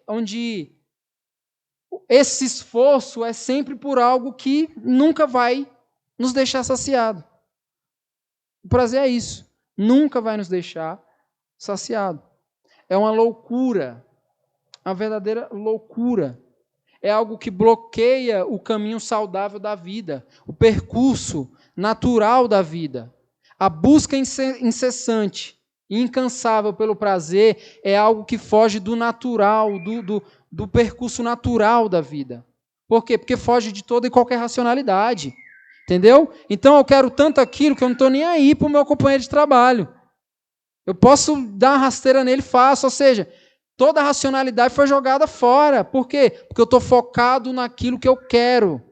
esse esforço é sempre por algo que nunca vai nos deixar saciado. O prazer é isso. Nunca vai nos deixar saciado. É uma loucura, uma verdadeira loucura. É algo que bloqueia o caminho saudável da vida, o percurso natural da vida. A busca incessante e incansável pelo prazer é algo que foge do natural, do percurso natural da vida. Por quê? Porque foge de toda e qualquer racionalidade. Entendeu? Então eu quero tanto aquilo que eu não estou nem aí para o meu companheiro de trabalho. Eu posso dar uma rasteira nele fácil, ou seja, toda a racionalidade foi jogada fora. Por quê? Porque eu estou focado naquilo que eu quero.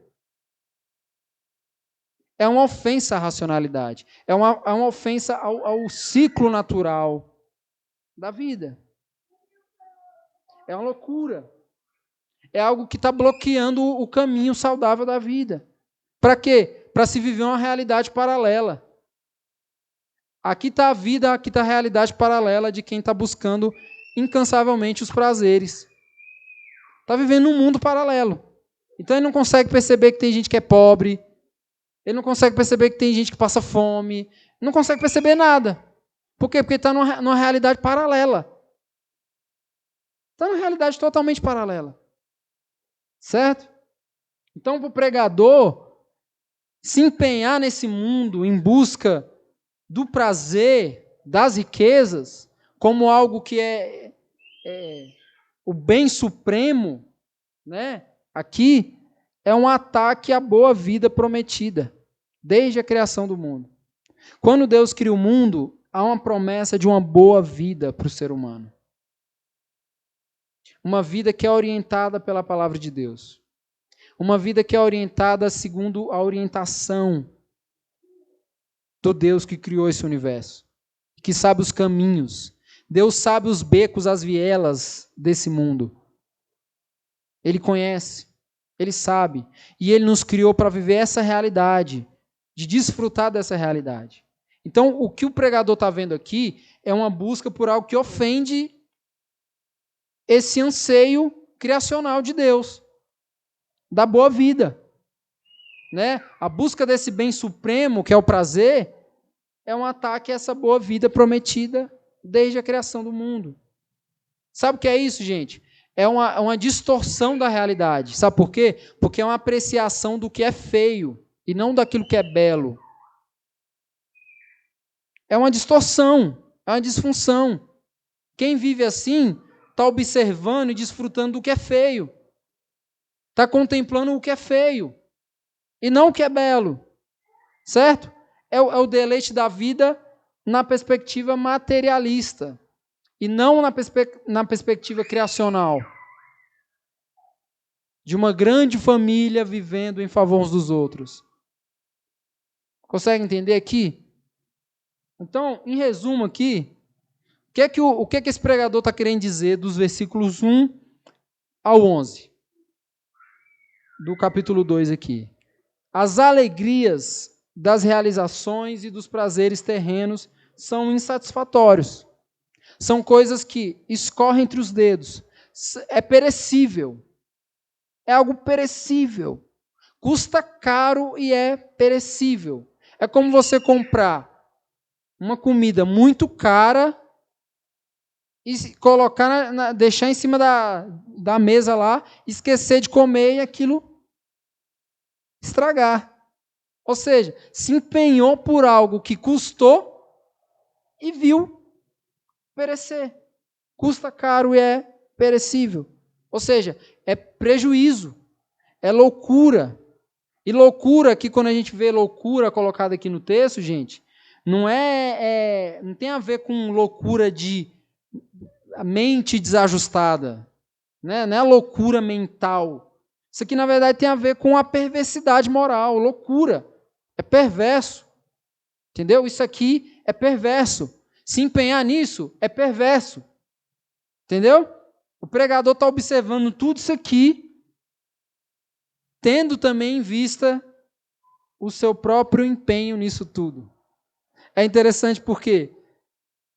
É uma ofensa à racionalidade. É uma ofensa ao ciclo natural da vida. É uma loucura. É algo que está bloqueando o caminho saudável da vida. Para quê? Para se viver uma realidade paralela. Aqui está a vida, aqui está a realidade paralela de quem está buscando incansavelmente os prazeres. Está vivendo um mundo paralelo. Então ele não consegue perceber que tem gente que é pobre. Ele não consegue perceber que tem gente que passa fome. Não consegue perceber nada. Por quê? Porque está numa realidade paralela. Está numa realidade totalmente paralela. Certo? Então, para o pregador se empenhar nesse mundo em busca do prazer, das riquezas, como algo que é o bem supremo, né? Aqui é um ataque à boa vida prometida, desde a criação do mundo. Quando Deus cria o mundo, há uma promessa de uma boa vida para o ser humano. Uma vida que é orientada pela palavra de Deus. Uma vida que é orientada segundo a orientação do Deus que criou esse universo, que sabe os caminhos. Deus sabe os becos, as vielas desse mundo. Ele conhece, Ele sabe. E Ele nos criou para viver essa realidade, de desfrutar dessa realidade. Então, o que o pregador está vendo aqui é uma busca por algo que ofende esse anseio criacional de Deus, da boa vida. Né? A busca desse bem supremo, que é o prazer, é um ataque a essa boa vida prometida desde a criação do mundo. Sabe o que é isso, gente? É uma distorção da realidade. Sabe por quê? Porque é uma apreciação do que é feio e não daquilo que é belo. É uma distorção, é uma disfunção. Quem vive assim está observando e desfrutando do que é feio. Está contemplando o que é feio e não o que é belo. Certo? É o deleite da vida na perspectiva materialista e não na perspectiva criacional. De uma grande família vivendo em favor uns dos outros. Consegue entender aqui? Então, em resumo aqui, o que esse pregador está querendo dizer dos versículos 1 ao 11? Do capítulo 2 aqui. As alegrias das realizações e dos prazeres terrenos são insatisfatórios. São coisas que escorrem entre os dedos. É perecível. É algo perecível. Custa caro e é perecível. É como você comprar uma comida muito cara e colocar, deixar em cima da mesa lá, esquecer de comer e aquilo estragar. Ou seja, se empenhou por algo que custou e viu perecer. Custa caro e é perecível. Ou seja, é prejuízo, é loucura. E loucura, aqui quando a gente vê loucura colocada aqui no texto, gente, não tem a ver com loucura de mente desajustada. Né? Não é loucura mental. Isso aqui, na verdade, tem a ver com a perversidade moral, loucura. É perverso. Entendeu? Isso aqui é perverso. Se empenhar nisso é perverso. Entendeu? O pregador está observando tudo isso aqui, tendo também em vista o seu próprio empenho nisso tudo. É interessante porque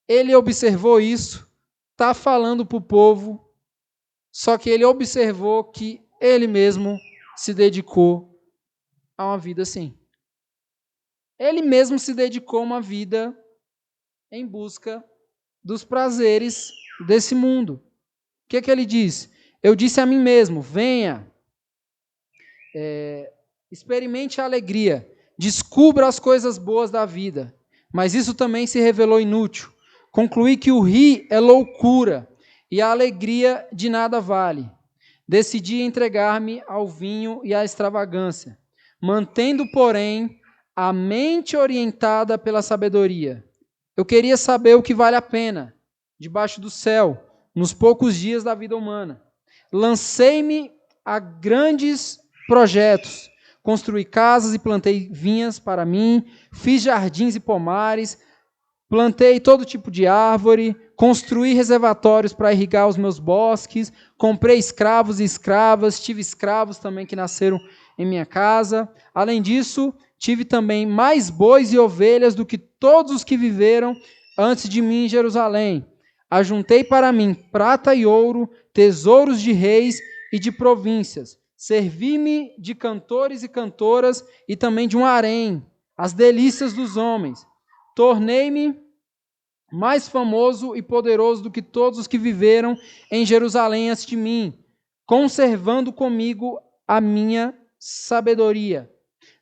ele observou isso, está falando para o povo, só que ele observou que ele mesmo se dedicou a uma vida assim. Ele mesmo se dedicou a uma vida em busca dos prazeres desse mundo. O que ele diz? Eu disse a mim mesmo, venha, experimente a alegria, descubra as coisas boas da vida, mas isso também se revelou inútil. Concluí que o rir é loucura e a alegria de nada vale. Decidi entregar-me ao vinho e à extravagância, mantendo, porém, a mente orientada pela sabedoria. Eu queria saber o que vale a pena, debaixo do céu, nos poucos dias da vida humana. Lancei-me a grandes projetos. Construí casas e plantei vinhas para mim, fiz jardins e pomares, plantei todo tipo de árvore, construí reservatórios para irrigar os meus bosques, comprei escravos e escravas, tive escravos também que nasceram em minha casa. Além disso, tive também mais bois e ovelhas do que todos os que viveram antes de mim em Jerusalém. Ajuntei para mim prata e ouro, tesouros de reis e de províncias. Servi-me de cantores e cantoras e também de um harém, as delícias dos homens. Tornei-me mais famoso e poderoso do que todos os que viveram em Jerusalém antes de mim, conservando comigo a minha sabedoria.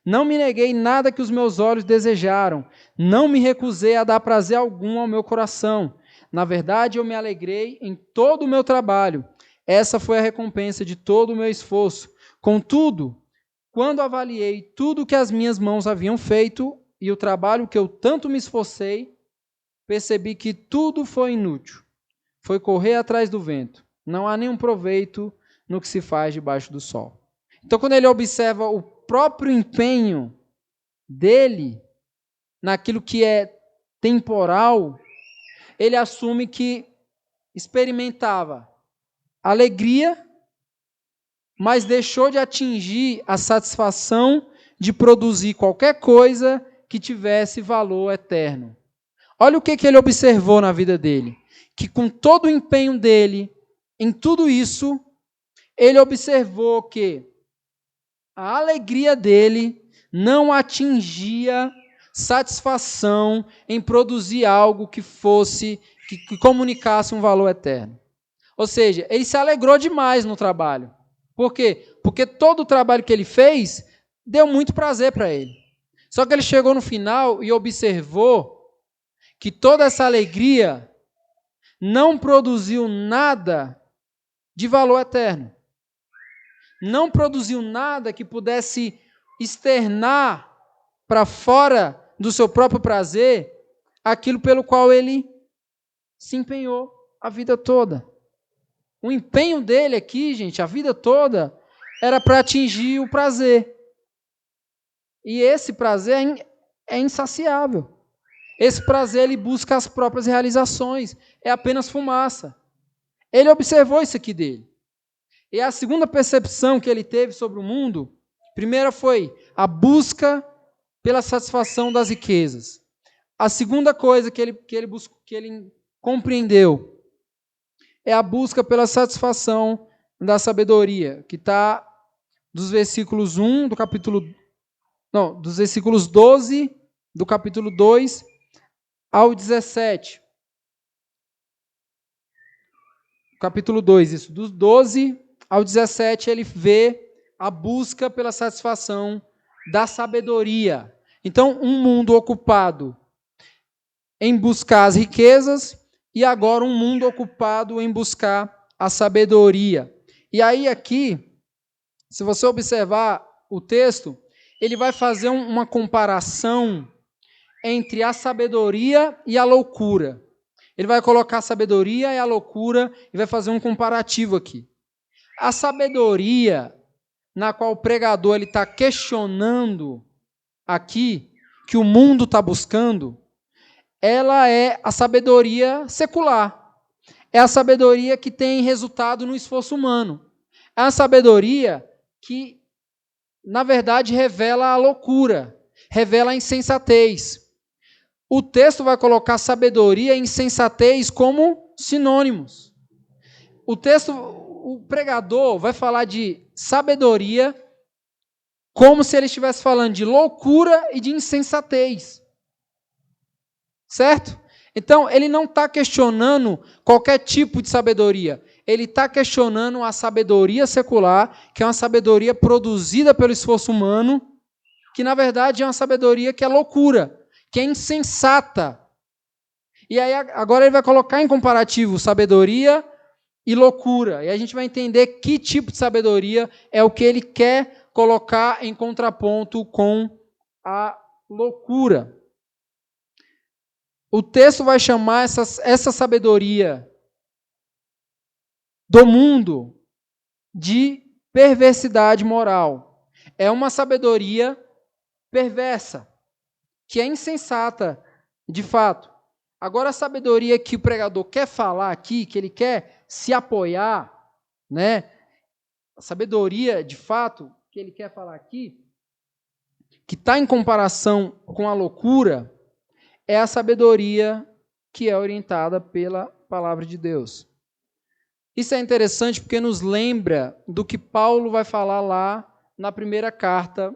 Não me neguei nada que os meus olhos desejaram, não me recusei a dar prazer algum ao meu coração. Na verdade, eu me alegrei em todo o meu trabalho. Essa foi a recompensa de todo o meu esforço. Contudo, quando avaliei tudo o que as minhas mãos haviam feito e o trabalho que eu tanto me esforcei, percebi que tudo foi inútil. Foi correr atrás do vento. Não há nenhum proveito no que se faz debaixo do sol. Então, quando ele observa o próprio empenho dele naquilo que é temporal, ele assume que experimentava alegria, mas deixou de atingir a satisfação de produzir qualquer coisa que tivesse valor eterno. Olha o que ele observou na vida dele. Que com todo o empenho dele em tudo isso, ele observou que a alegria dele não atingia satisfação em produzir algo que fosse, que comunicasse um valor eterno. Ou seja, ele se alegrou demais no trabalho. Por quê? Porque todo o trabalho que ele fez deu muito prazer para ele. Só que ele chegou no final e observou que toda essa alegria não produziu nada de valor eterno. Não produziu nada que pudesse externar para fora do seu próprio prazer aquilo pelo qual ele se empenhou a vida toda. O empenho dele aqui, gente, a vida toda, era para atingir o prazer. E esse prazer é insaciável. Esse prazer, ele busca as próprias realizações. É apenas fumaça. Ele observou isso aqui dele. E a segunda percepção que ele teve sobre o mundo, primeira foi a busca pela satisfação das riquezas. A segunda coisa que ele compreendeu é a busca pela satisfação da sabedoria, que está dos versículos 1 do capítulo... Não, dos versículos 12 do capítulo 2 ao 17. Capítulo 2, isso. Dos 12 ao 17, ele vê a busca pela satisfação da sabedoria. Então, um mundo ocupado em buscar as riquezas e agora um mundo ocupado em buscar a sabedoria. E aí aqui, se você observar o texto, ele vai fazer uma comparação entre a sabedoria e a loucura. Ele vai colocar a sabedoria e a loucura e vai fazer um comparativo aqui. A sabedoria, na qual o pregador está questionando aqui, que o mundo está buscando, ela é a sabedoria secular. É a sabedoria que tem resultado no esforço humano. É a sabedoria que, na verdade, revela a loucura, revela a insensatez. O texto vai colocar sabedoria e insensatez como sinônimos. O pregador vai falar de sabedoria como se ele estivesse falando de loucura e de insensatez. Certo? Então, ele não está questionando qualquer tipo de sabedoria. Ele está questionando a sabedoria secular, que é uma sabedoria produzida pelo esforço humano, que, na verdade, é uma sabedoria que é loucura, que é insensata. E aí, agora ele vai colocar em comparativo sabedoria e loucura. E a gente vai entender que tipo de sabedoria é o que ele quer colocar em contraponto com a loucura. O texto vai chamar essa sabedoria do mundo de perversidade moral. É uma sabedoria perversa, que é insensata, de fato. Agora, a sabedoria que o pregador quer falar aqui, que ele quer se apoiar, né? A sabedoria, de fato, que ele quer falar aqui, que está em comparação com a loucura, é a sabedoria que é orientada pela palavra de Deus. Isso é interessante porque nos lembra do que Paulo vai falar lá na primeira carta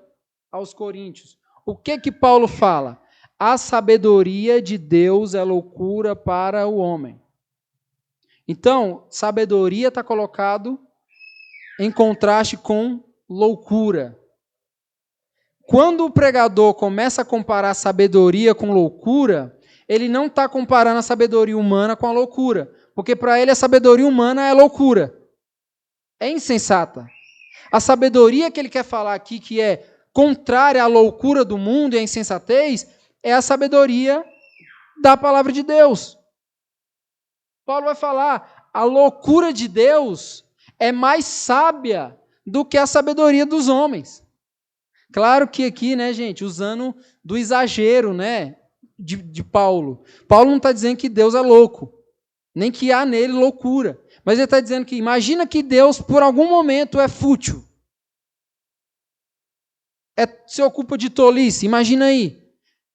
aos Coríntios. O que Paulo fala? A sabedoria de Deus é loucura para o homem. Então, sabedoria está colocado em contraste com loucura. Quando o pregador começa a comparar sabedoria com loucura, ele não está comparando a sabedoria humana com a loucura, porque para ele a sabedoria humana é loucura, é insensata. A sabedoria que ele quer falar aqui, que é contrária à loucura do mundo e à insensatez, é a sabedoria da palavra de Deus. Paulo vai falar, a loucura de Deus é mais sábia do que a sabedoria dos homens. Claro que aqui, né, gente, usando do exagero, né, de Paulo. Paulo não está dizendo que Deus é louco, nem que há nele loucura. Mas ele está dizendo que imagina que Deus, por algum momento, é fútil. Se ocupa de tolice, imagina aí.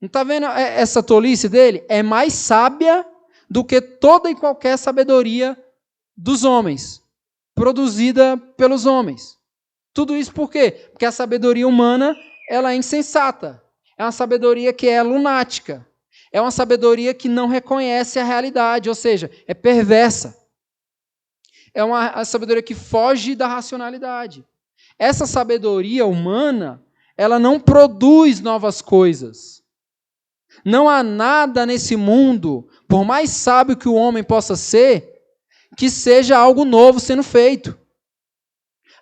Não está vendo essa tolice dele? É mais sábia do que toda e qualquer sabedoria dos homens, produzida pelos homens. Tudo isso por quê? Porque a sabedoria humana, ela é insensata. É uma sabedoria que é lunática. É uma sabedoria que não reconhece a realidade, ou seja, é perversa. É uma sabedoria que foge da racionalidade. Essa sabedoria humana, ela não produz novas coisas. Não há nada nesse mundo, por mais sábio que o homem possa ser, que seja algo novo sendo feito.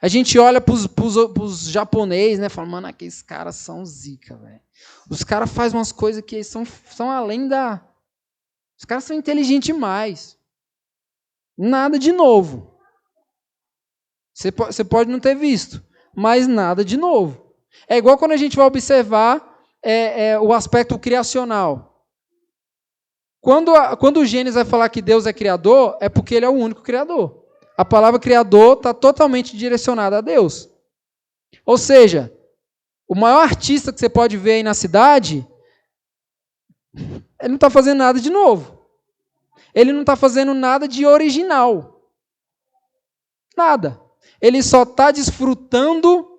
A gente olha para os japoneses, né, fala, mano, aqueles caras são zica, velho. Os caras fazem umas coisas que são além da... Os caras são inteligentes demais. Nada de novo. Você pode não ter visto, mas nada de novo. É igual quando a gente vai observar o aspecto criacional. Quando o Gênesis vai falar que Deus é criador, é porque ele é o único criador. A palavra criador está totalmente direcionada a Deus. Ou seja, o maior artista que você pode ver aí na cidade, ele não está fazendo nada de novo. Ele não está fazendo nada de original. Nada. Ele só está desfrutando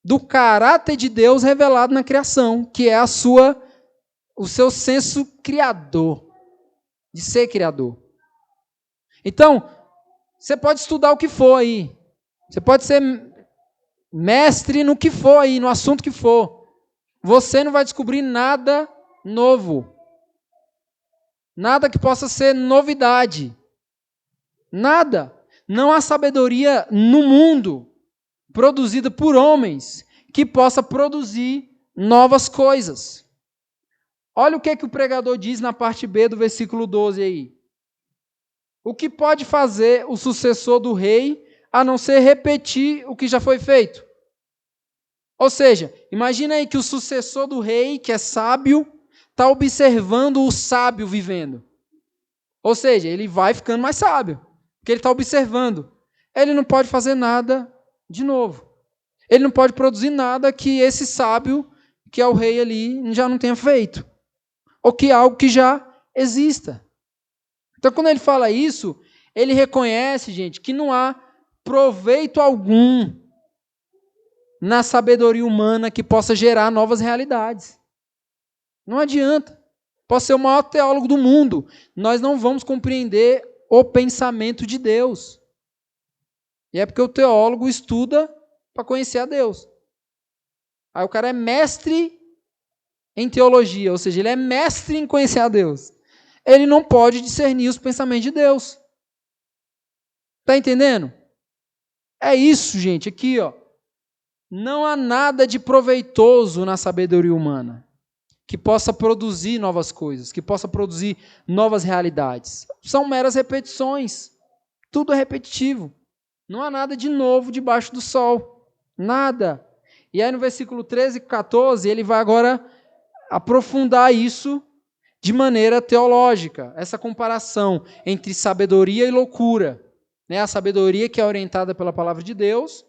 do caráter de Deus revelado na criação, que é o seu senso criador, de ser criador. Então, você pode estudar o que for aí. Você pode ser mestre no que for aí, no assunto que for. Você não vai descobrir nada novo. Nada que possa ser novidade. Nada. Não há sabedoria no mundo produzida por homens que possa produzir novas coisas. Olha o que o pregador diz na parte B do versículo 12 aí. O que pode fazer o sucessor do rei a não ser repetir o que já foi feito? Ou seja, imagina aí que o sucessor do rei, que é sábio, está observando o sábio vivendo. Ou seja, ele vai ficando mais sábio, porque ele está observando. Ele não pode fazer nada de novo. Ele não pode produzir nada que esse sábio, que é o rei ali, já não tenha feito. Ou que algo que já exista. Então, quando ele fala isso, ele reconhece, gente, que não há proveito algum na sabedoria humana que possa gerar novas realidades. Não adianta. Posso ser o maior teólogo do mundo. Nós não vamos compreender o pensamento de Deus. E é porque o teólogo estuda para conhecer a Deus. Aí o cara é mestre em teologia, ou seja, ele é mestre em conhecer a Deus. Ele não pode discernir os pensamentos de Deus. Está entendendo? É isso, gente, aqui, ó. não há nada de proveitoso na sabedoria humana que possa produzir novas coisas, que possa produzir novas realidades. São meras repetições. Tudo é repetitivo. Não há nada de novo debaixo do sol. Nada. E aí no versículo 13 e 14, ele vai agora aprofundar isso de maneira teológica, essa comparação entre sabedoria e loucura. A sabedoria que é orientada pela palavra de Deus,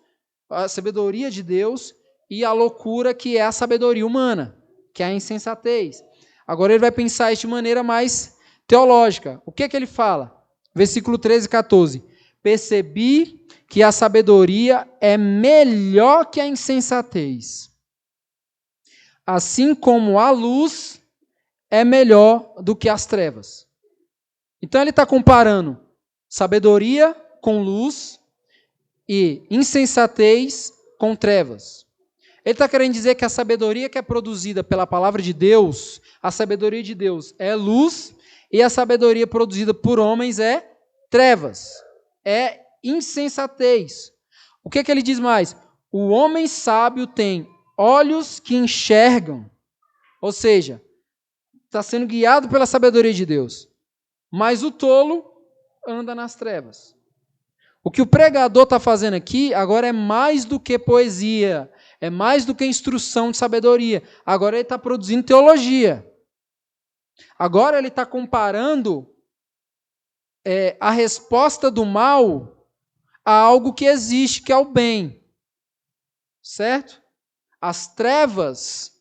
a sabedoria de Deus, e a loucura que é a sabedoria humana, que é a insensatez. Agora ele vai pensar isso de maneira mais teológica. O que é que ele fala? Versículo 13 e 14. Percebi que a sabedoria é melhor que a insensatez, assim como a luz é melhor do que as trevas. Então ele está comparando sabedoria com luz e insensatez com trevas. Ele está querendo dizer que a sabedoria que é produzida pela palavra de Deus, a sabedoria de Deus é luz, e a sabedoria produzida por homens é trevas, é insensatez. O que ele diz mais? O homem sábio tem olhos que enxergam, ou seja, está sendo guiado pela sabedoria de Deus, mas o tolo anda nas trevas. O que o pregador está fazendo aqui agora é mais do que poesia, é mais do que instrução de sabedoria. Agora ele está produzindo teologia. Agora ele está comparando a resposta do mal a algo que existe, que é o bem. Certo? As trevas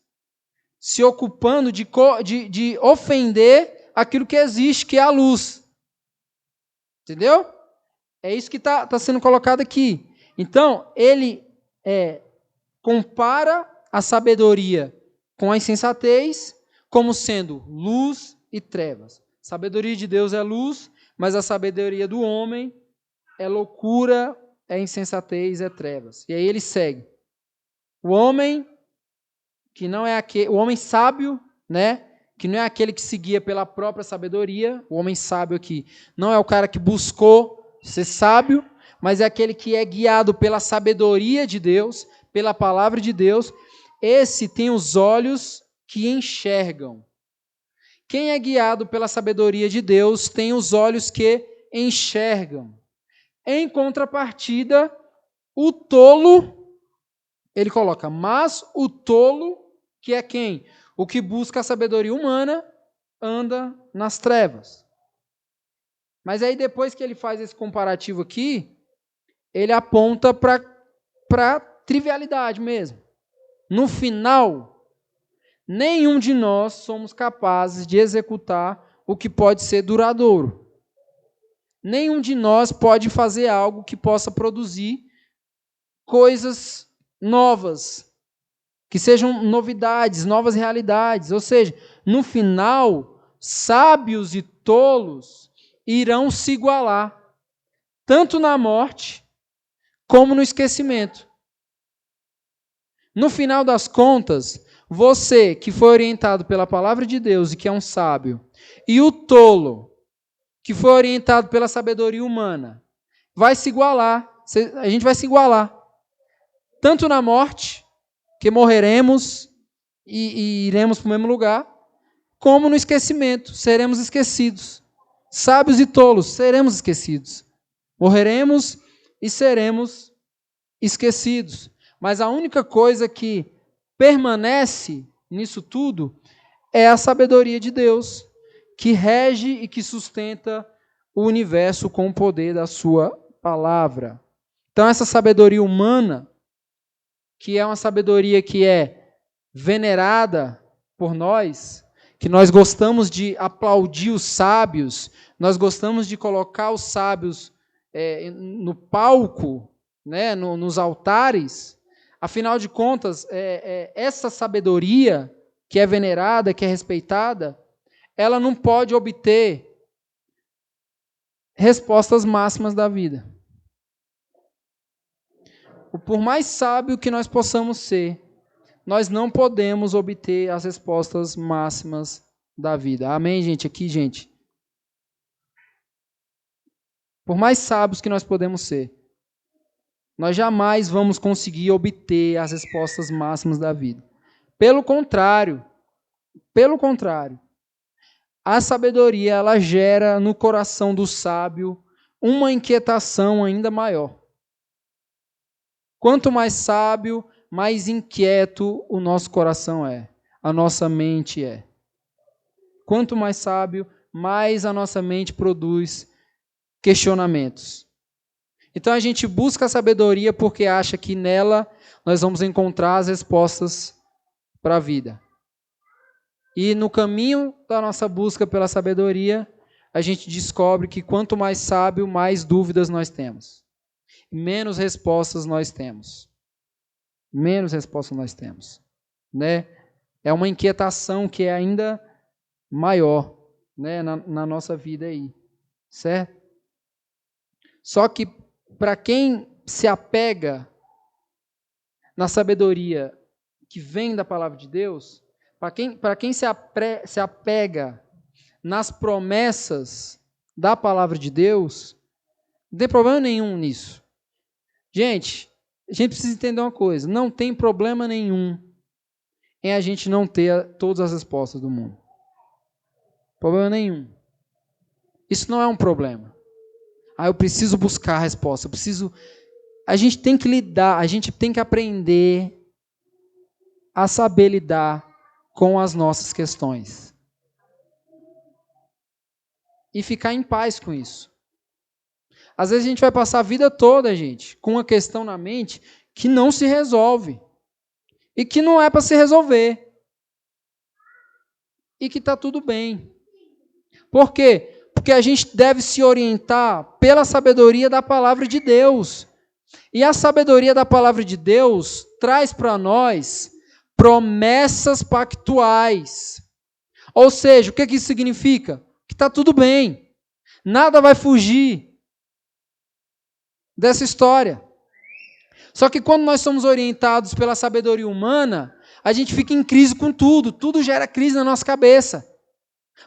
se ocupando de ofender aquilo que existe, que é a luz. Entendeu? É isso que está sendo colocado aqui. Então, ele compara a sabedoria com a insensatez como sendo luz e trevas. A sabedoria de Deus é luz, mas a sabedoria do homem é loucura, é insensatez, é trevas. E aí ele segue. O homem que não é aquele, o homem sábio, que não é aquele que se guia pela própria sabedoria, o homem sábio aqui não é o cara que buscou ser sábio, mas é aquele que é guiado pela sabedoria de Deus, pela palavra de Deus. Esse tem os olhos que enxergam. Quem é guiado pela sabedoria de Deus tem os olhos que enxergam. Em contrapartida, o tolo, ele coloca, mas o tolo, que é quem? O que busca a sabedoria humana, anda nas trevas. Mas aí depois que ele faz esse comparativo aqui, ele aponta para trivialidade mesmo. No final, nenhum de nós somos capazes de executar o que pode ser duradouro. Nenhum de nós pode fazer algo que possa produzir coisas novas, que sejam novidades, novas realidades. Ou seja, no final, sábios e tolos irão se igualar, tanto na morte como no esquecimento. No final das contas, você que foi orientado pela palavra de Deus e que é um sábio, e o tolo, que foi orientado pela sabedoria humana, vai se igualar. A gente vai se igualar. Tanto na morte, que morreremos e iremos para o mesmo lugar, como no esquecimento, seremos esquecidos. Sábios e tolos, seremos esquecidos. Morreremos e seremos esquecidos. Mas a única coisa que permanece nisso tudo é a sabedoria de Deus, que rege e que sustenta o universo com o poder da sua palavra. Então, essa sabedoria humana, que é uma sabedoria que é venerada por nós, que nós gostamos de aplaudir os sábios, nós gostamos de colocar os sábios no palco, nos altares. Afinal de contas, essa sabedoria que é venerada, que é respeitada, ela não pode obter respostas máximas da vida. Por mais sábio que nós possamos ser, nós não podemos obter as respostas máximas da vida. Amém, gente? Aqui, gente. Por mais sábios que nós podemos ser, nós jamais vamos conseguir obter as respostas máximas da vida. Pelo contrário, a sabedoria ela gera no coração do sábio uma inquietação ainda maior. Quanto mais sábio, mais inquieto o nosso coração é, a nossa mente é. Quanto mais sábio, mais a nossa mente produz questionamentos. Então a gente busca a sabedoria porque acha que nela nós vamos encontrar as respostas para a vida. E no caminho da nossa busca pela sabedoria, a gente descobre que quanto mais sábio, mais dúvidas nós temos. Menos respostas nós temos. Né? É uma inquietação que é ainda maior, né, na nossa vida aí. Certo? Só que para quem se apega na sabedoria que vem da palavra de Deus, para quem se apega nas promessas da palavra de Deus, não tem problema nenhum nisso. Gente, a gente precisa entender uma coisa, não tem problema nenhum em a gente não ter todas as respostas do mundo. Problema nenhum. Isso não é um problema. Eu preciso buscar a resposta, a gente tem que lidar, a gente tem que aprender a saber lidar com as nossas questões. E ficar em paz com isso. Às vezes a gente vai passar a vida toda, gente, com uma questão na mente que não se resolve. E que não é para se resolver. E que está tudo bem. Por quê? Porque a gente deve se orientar pela sabedoria da palavra de Deus. E a sabedoria da palavra de Deus traz para nós promessas pactuais. Ou seja, o que isso significa? Que está tudo bem. Nada vai fugir dessa história. Só que quando nós somos orientados pela sabedoria humana, a gente fica em crise com tudo. Tudo gera crise na nossa cabeça.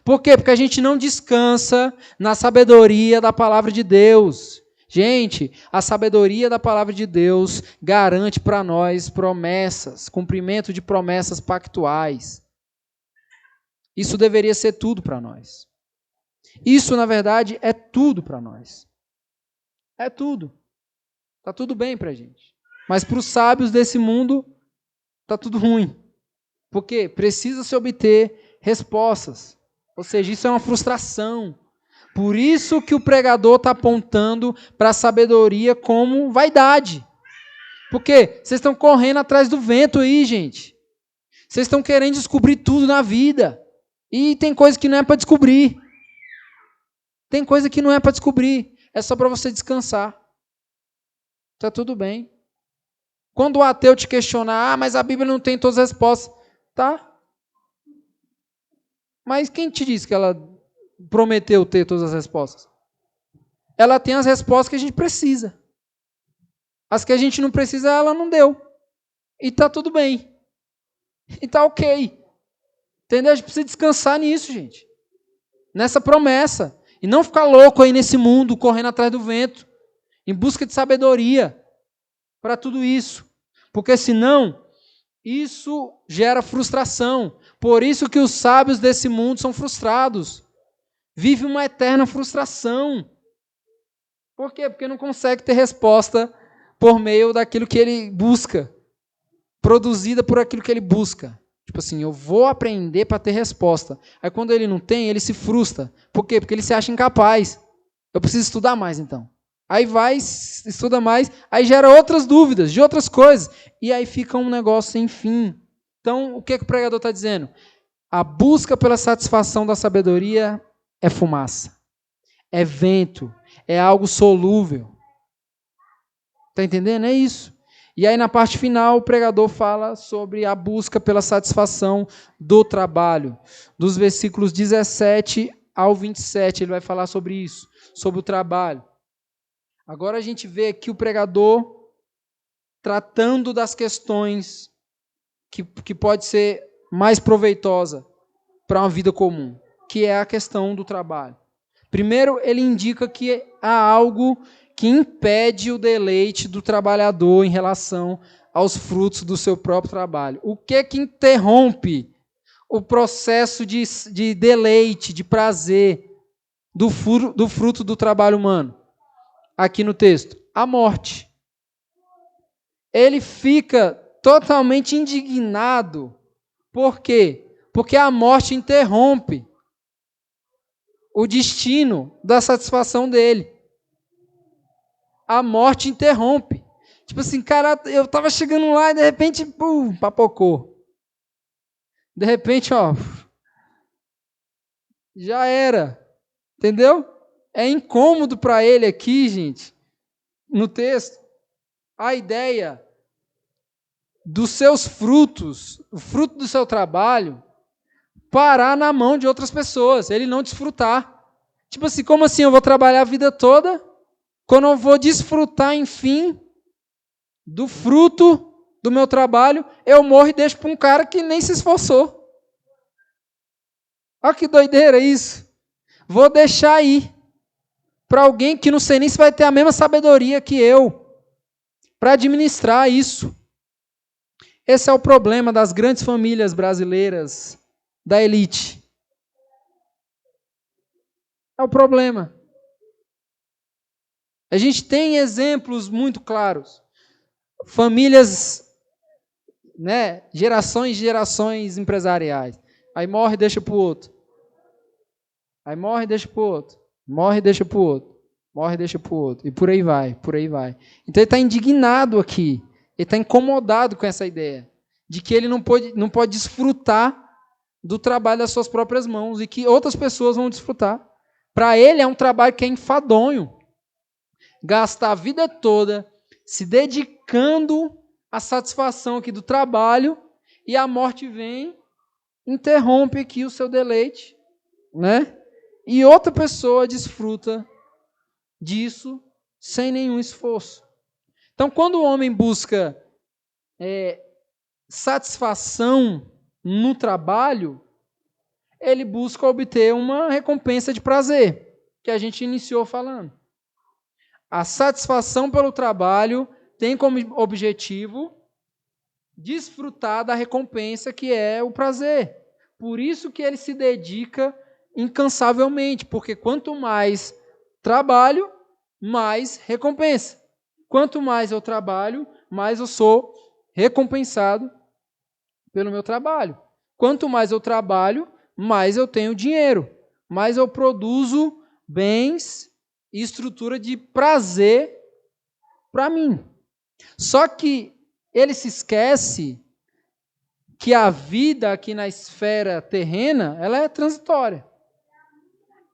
Por quê? Porque a gente não descansa na sabedoria da palavra de Deus. Gente, a sabedoria da palavra de Deus garante para nós promessas, cumprimento de promessas pactuais. Isso deveria ser tudo para nós. Isso, na verdade, é tudo para nós. É tudo. Está tudo bem para a gente. Mas para os sábios desse mundo, está tudo ruim. Por quê? Precisa se obter respostas. Ou seja, isso é uma frustração. Por isso que o pregador está apontando para a sabedoria como vaidade. Por quê? Vocês estão correndo atrás do vento aí, gente. Vocês estão querendo descobrir tudo na vida. E tem coisa que não é para descobrir. Tem coisa que não é para descobrir. É só para você descansar. Está tudo bem. Quando o ateu te questionar, mas a Bíblia não tem todas as respostas. Tá. Mas quem te disse que ela prometeu ter todas as respostas? Ela tem as respostas que a gente precisa. As que a gente não precisa, ela não deu. E está tudo bem. E está ok. Entendeu? A gente precisa descansar nisso, gente. Nessa promessa. E não ficar louco aí nesse mundo, correndo atrás do vento, em busca de sabedoria para tudo isso. Porque senão, isso gera frustração. Por isso que os sábios desse mundo são frustrados. Vivem uma eterna frustração. Por quê? Porque não consegue ter resposta por meio daquilo que ele busca. Produzida por aquilo que ele busca. Tipo assim, eu vou aprender para ter resposta. Aí quando ele não tem, ele se frustra. Por quê? Porque ele se acha incapaz. Eu preciso estudar mais então. Aí vai, estuda mais, aí gera outras dúvidas, de outras coisas. E aí fica um negócio sem fim. Então, o que o pregador está dizendo? A busca pela satisfação da sabedoria é fumaça. É vento. É algo solúvel. Está entendendo? É isso. E aí, na parte final, o pregador fala sobre a busca pela satisfação do trabalho. Dos versículos 17 ao 27, ele vai falar sobre isso, sobre o trabalho. Agora a gente vê aqui o pregador tratando das questões que pode ser mais proveitosa para uma vida comum, que é a questão do trabalho. Primeiro, ele indica que há algo que impede o deleite do trabalhador em relação aos frutos do seu próprio trabalho? O que interrompe o processo de deleite, de prazer do fruto do trabalho humano? Aqui no texto, a morte. Ele fica totalmente indignado. Por quê? Porque a morte interrompe o destino da satisfação dele. A morte interrompe. Tipo assim, cara, eu estava chegando lá e de repente, pum, papocou. De repente, ó, já era. Entendeu? É incômodo para ele aqui, gente, no texto, a ideia dos seus frutos, o fruto do seu trabalho, parar na mão de outras pessoas, ele não desfrutar. Tipo assim, como assim eu vou trabalhar a vida toda, quando eu vou desfrutar, enfim, do fruto do meu trabalho, eu morro e deixo para um cara que nem se esforçou. Olha que doideira isso. Vou deixar aí para alguém que não sei nem se vai ter a mesma sabedoria que eu para administrar isso. Esse é o problema das grandes famílias brasileiras, da elite. É o problema. A gente tem exemplos muito claros. Famílias, né, gerações e gerações empresariais. Aí morre e deixa para o outro. Aí morre e deixa para o outro. Morre e deixa para o outro. Morre e deixa para o outro. E por aí vai, por aí vai. Então ele está indignado aqui. Ele está incomodado com essa ideia de que ele não pode desfrutar do trabalho das suas próprias mãos e que outras pessoas vão desfrutar. Para ele é um trabalho que é enfadonho. Gastar a vida toda se dedicando à satisfação aqui do trabalho e a morte vem, interrompe aqui o seu deleite, né? E outra pessoa desfruta disso sem nenhum esforço. Então, quando o homem busca satisfação no trabalho, ele busca obter uma recompensa de prazer, que a gente iniciou falando. A satisfação pelo trabalho tem como objetivo desfrutar da recompensa que é o prazer. Por isso que ele se dedica incansavelmente, porque quanto mais trabalho, mais recompensa. Quanto mais eu trabalho, mais eu sou recompensado pelo meu trabalho. Quanto mais eu trabalho, mais eu tenho dinheiro, mais eu produzo bens e estrutura de prazer para mim. Só que ele se esquece que a vida aqui na esfera terrena, ela é transitória.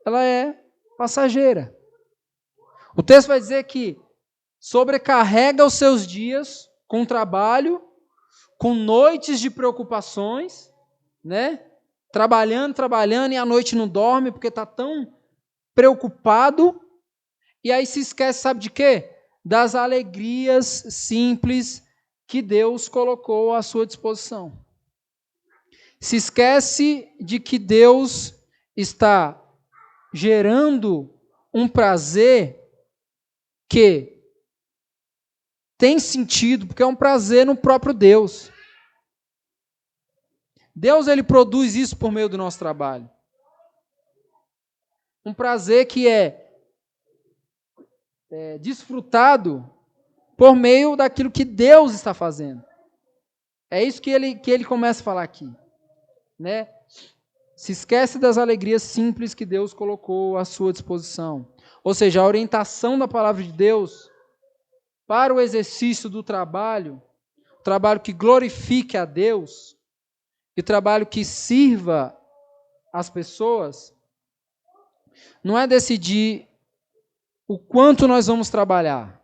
Ela é passageira. O texto vai dizer que sobrecarrega os seus dias com trabalho, com noites de preocupações, né? Trabalhando e à noite não dorme porque está tão preocupado. E aí se esquece, sabe de quê? Das alegrias simples que Deus colocou à sua disposição. Se esquece de que Deus está gerando um prazer que tem sentido, porque é um prazer no próprio Deus. Deus, ele produz isso por meio do nosso trabalho. Um prazer que é desfrutado por meio daquilo que Deus está fazendo. É isso que ele começa a falar aqui. Né? Se esquece das alegrias simples que Deus colocou à sua disposição. Ou seja, a orientação da palavra de Deus para o exercício do trabalho que glorifique a Deus e trabalho que sirva as pessoas, não é decidir o quanto nós vamos trabalhar.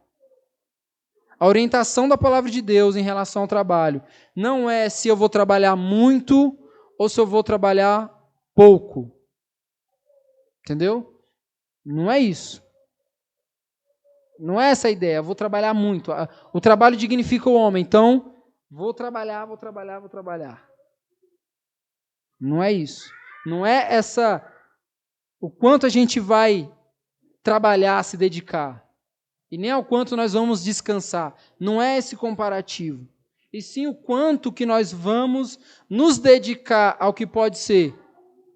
A orientação da palavra de Deus em relação ao trabalho não é se eu vou trabalhar muito ou se eu vou trabalhar pouco. Entendeu? Não é isso. Não é essa a ideia. Eu vou trabalhar muito. O trabalho dignifica o homem. Então, vou trabalhar. Não é isso. Não é o quanto a gente vai trabalhar, se dedicar. e nem ao quanto nós vamos descansar. Não é esse comparativo. E sim o quanto que nós vamos nos dedicar ao que pode ser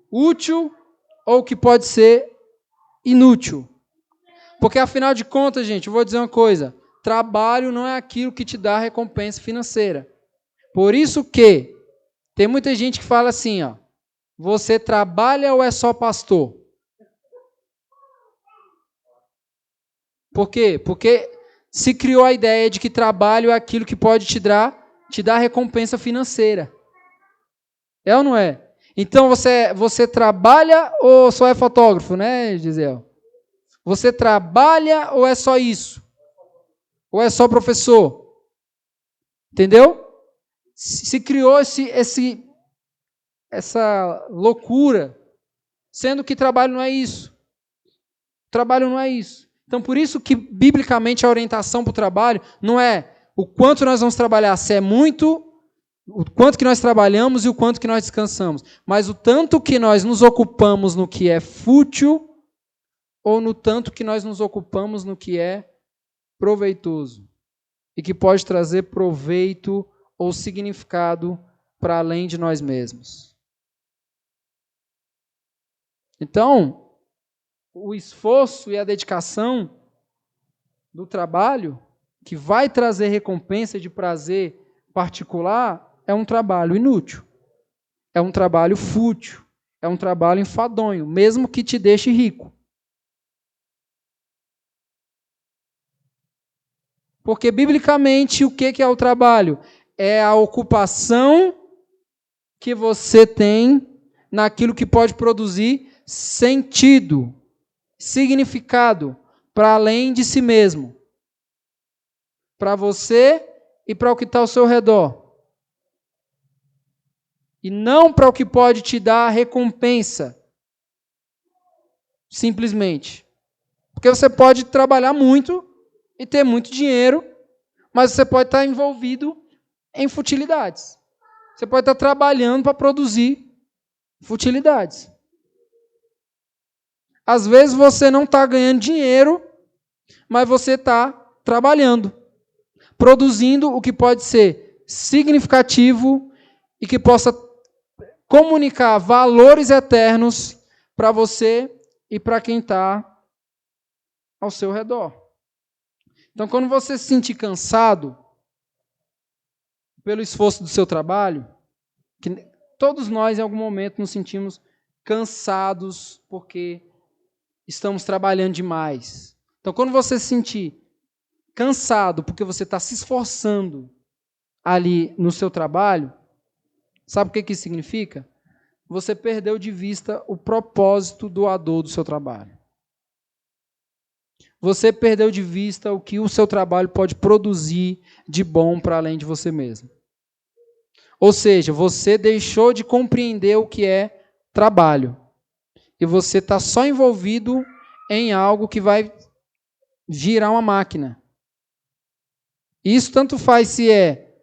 útil ou que pode ser inútil. Porque, afinal de contas, gente, eu vou dizer uma coisa. Trabalho não é aquilo que te dá recompensa financeira. Por isso que tem muita gente que fala assim, ó, você trabalha ou é só pastor? Por quê? Porque se criou a ideia de que trabalho é aquilo que pode te dar recompensa financeira. É ou não é? Então você trabalha ou só é fotógrafo, né, Gisele? Você trabalha ou é só isso? Ou é só professor? Entendeu? Se criou essa loucura, sendo que trabalho não é isso. Trabalho não é isso. Então, por isso que, biblicamente, a orientação para o trabalho não é o quanto nós vamos trabalhar, se é muito, o quanto que nós trabalhamos e o quanto que nós descansamos, mas o tanto que nós nos ocupamos no que é fútil ou no tanto que nós nos ocupamos no que é proveitoso e que pode trazer proveito ou significado para além de nós mesmos. Então, o esforço e a dedicação do trabalho, que vai trazer recompensa de prazer particular, é um trabalho inútil. É um trabalho fútil. É um trabalho enfadonho, mesmo que te deixe rico. Porque, biblicamente, o que é o trabalho? É a ocupação que você tem naquilo que pode produzir sentido, significado, para além de si mesmo. Para você e para o que está ao seu redor. E não para o que pode te dar recompensa. Simplesmente. Porque você pode trabalhar muito e ter muito dinheiro, mas você pode estar envolvido em futilidades. Você pode estar trabalhando para produzir futilidades. Às vezes você não está ganhando dinheiro, mas você está trabalhando, produzindo o que pode ser significativo e que possa comunicar valores eternos para você e para quem está ao seu redor. Então, quando você se sentir cansado pelo esforço do seu trabalho, que todos nós em algum momento nos sentimos cansados porque estamos trabalhando demais. Então, quando você se sentir cansado porque você está se esforçando ali no seu trabalho, sabe o que isso significa? Você perdeu de vista o propósito doador do seu trabalho. Você perdeu de vista o que o seu trabalho pode produzir de bom para além de você mesmo. Ou seja, você deixou de compreender o que é trabalho. E você está só envolvido em algo que vai girar uma máquina. Isso tanto faz se é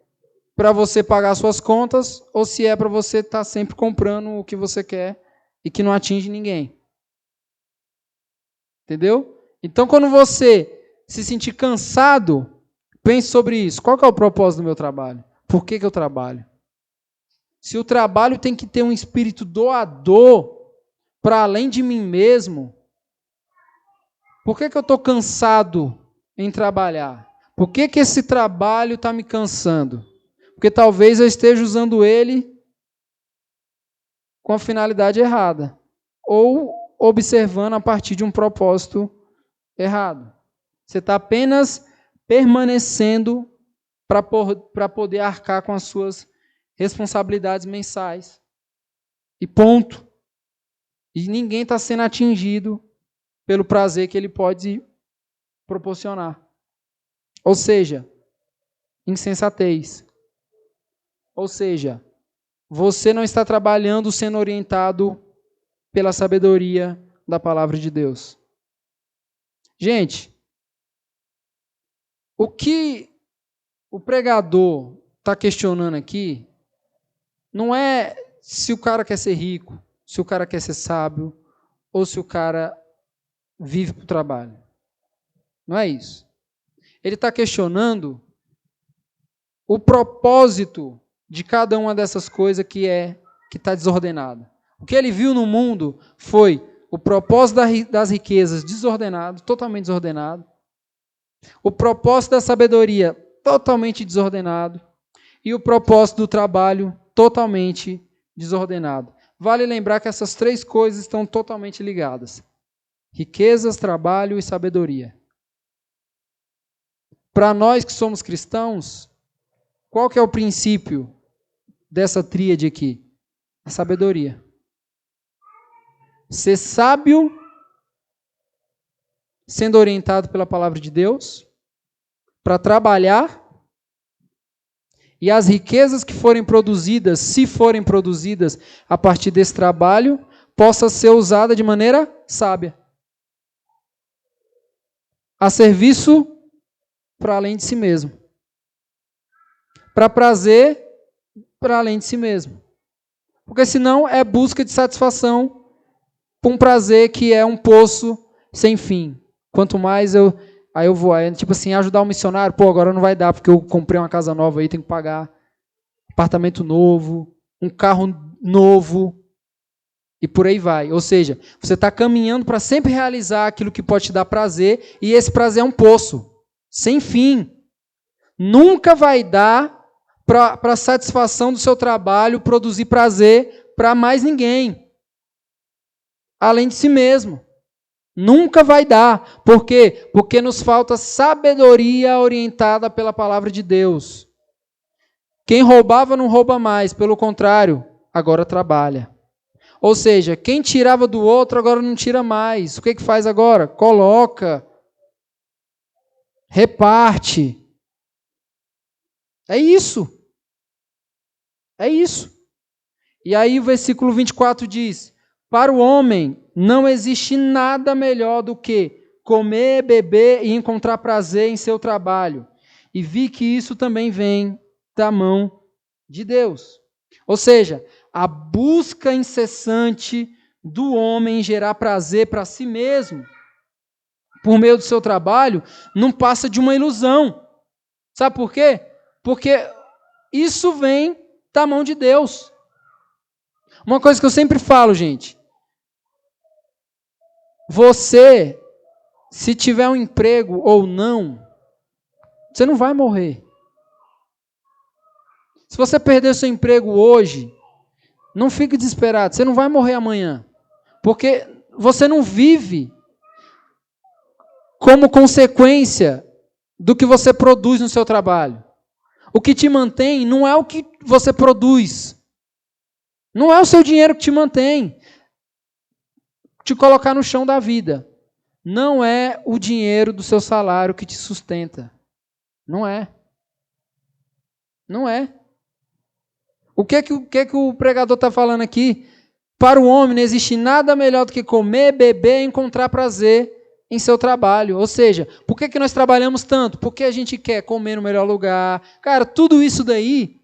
para você pagar suas contas ou se é para você estar sempre comprando o que você quer e que não atinge ninguém. Entendeu? Então, quando você se sentir cansado, pense sobre isso. Qual que é o propósito do meu trabalho? Por que eu trabalho? Se o trabalho tem que ter um espírito doador para além de mim mesmo, por que eu estou cansado em trabalhar? Por que esse trabalho está me cansando? Porque talvez eu esteja usando ele com a finalidade errada. Ou observando a partir de um propósito errado. Você está apenas permanecendo para poder arcar com as suas responsabilidades mensais. E ponto. E ninguém está sendo atingido pelo prazer que ele pode proporcionar. Ou seja, insensatez. Ou seja, você não está trabalhando sendo orientado pela sabedoria da palavra de Deus. Gente, o que o pregador está questionando aqui não é se o cara quer ser rico, se o cara quer ser sábio, ou se o cara vive para o trabalho. Não é isso. Ele está questionando o propósito de cada uma dessas coisas que está desordenada. O que ele viu no mundo foi o propósito das riquezas desordenado, totalmente desordenado. O propósito da sabedoria totalmente desordenado. E o propósito do trabalho totalmente desordenado. Vale lembrar que essas três coisas estão totalmente ligadas. Riquezas, trabalho e sabedoria. Para nós que somos cristãos, qual que é o princípio dessa tríade aqui? A sabedoria. Ser sábio, sendo orientado pela palavra de Deus, para trabalhar, e as riquezas que forem produzidas, se forem produzidas a partir desse trabalho, possa ser usada de maneira sábia. A serviço para além de si mesmo. Para prazer para além de si mesmo. Porque senão é busca de satisfação por um prazer que é um poço sem fim. Quanto mais eu vou, tipo assim, ajudar um missionário, agora não vai dar, porque eu comprei uma casa nova aí, tenho que pagar apartamento novo, um carro novo, e por aí vai. Ou seja, você está caminhando para sempre realizar aquilo que pode te dar prazer, e esse prazer é um poço, sem fim. Nunca vai dar para a satisfação do seu trabalho produzir prazer para mais ninguém, além de si mesmo. Nunca vai dar. Por quê? Porque nos falta sabedoria orientada pela palavra de Deus. Quem roubava não rouba mais, pelo contrário, agora trabalha. Ou seja, quem tirava do outro agora não tira mais. O que faz agora? Coloca. Reparte. É isso. É isso. E aí o versículo 24 diz: para o homem não existe nada melhor do que comer, beber e encontrar prazer em seu trabalho. E vi que isso também vem da mão de Deus. Ou seja, a busca incessante do homem em gerar prazer para si mesmo, por meio do seu trabalho, não passa de uma ilusão. Sabe por quê? Porque isso vem da mão de Deus. Uma coisa que eu sempre falo, gente. Você, se tiver um emprego ou não, você não vai morrer. Se você perder seu emprego hoje, não fique desesperado, você não vai morrer amanhã. Porque você não vive como consequência do que você produz no seu trabalho. O que te mantém não é o que você produz. Não é o seu dinheiro que te mantém. Te colocar no chão da vida. Não é o dinheiro do seu salário que te sustenta. Não é. Não é. O que o pregador está falando aqui? Para o homem não existe nada melhor do que comer, beber e encontrar prazer em seu trabalho. Ou seja, por que nós trabalhamos tanto? Porque a gente quer comer no melhor lugar. Cara, tudo isso daí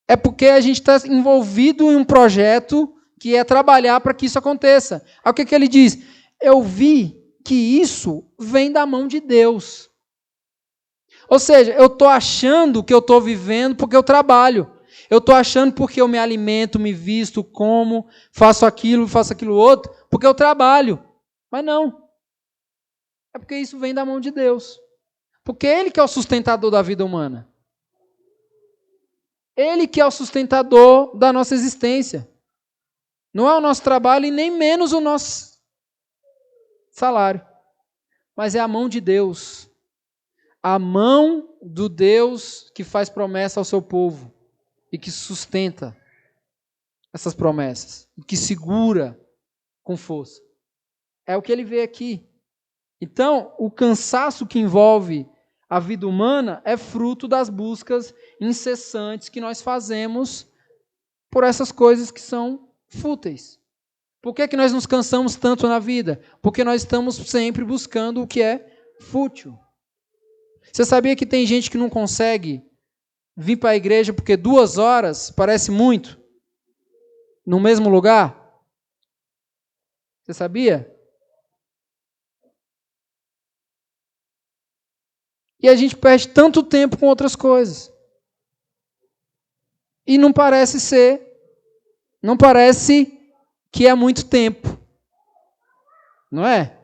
é porque a gente está envolvido em um projeto que é trabalhar para que isso aconteça. Aí o que ele diz? Eu vi que isso vem da mão de Deus. Ou seja, eu estou achando que eu estou vivendo porque eu trabalho. Eu estou achando porque eu me alimento, me visto, como, faço aquilo outro, porque eu trabalho. Mas não. É porque isso vem da mão de Deus. Porque Ele que é o sustentador da vida humana. Ele que é o sustentador da nossa existência. Não é o nosso trabalho e nem menos o nosso salário. Mas é a mão de Deus. A mão do Deus que faz promessa ao seu povo. E que sustenta essas promessas. E que segura com força. É o que ele vê aqui. Então, o cansaço que envolve a vida humana é fruto das buscas incessantes que nós fazemos por essas coisas que são fúteis. Por que nós nos cansamos tanto na vida? Porque nós estamos sempre buscando o que é fútil. Você sabia que tem gente que não consegue vir para a igreja porque 2 horas parece muito no mesmo lugar? Você sabia? E a gente perde tanto tempo com outras coisas. E não parece que é muito tempo. Não é?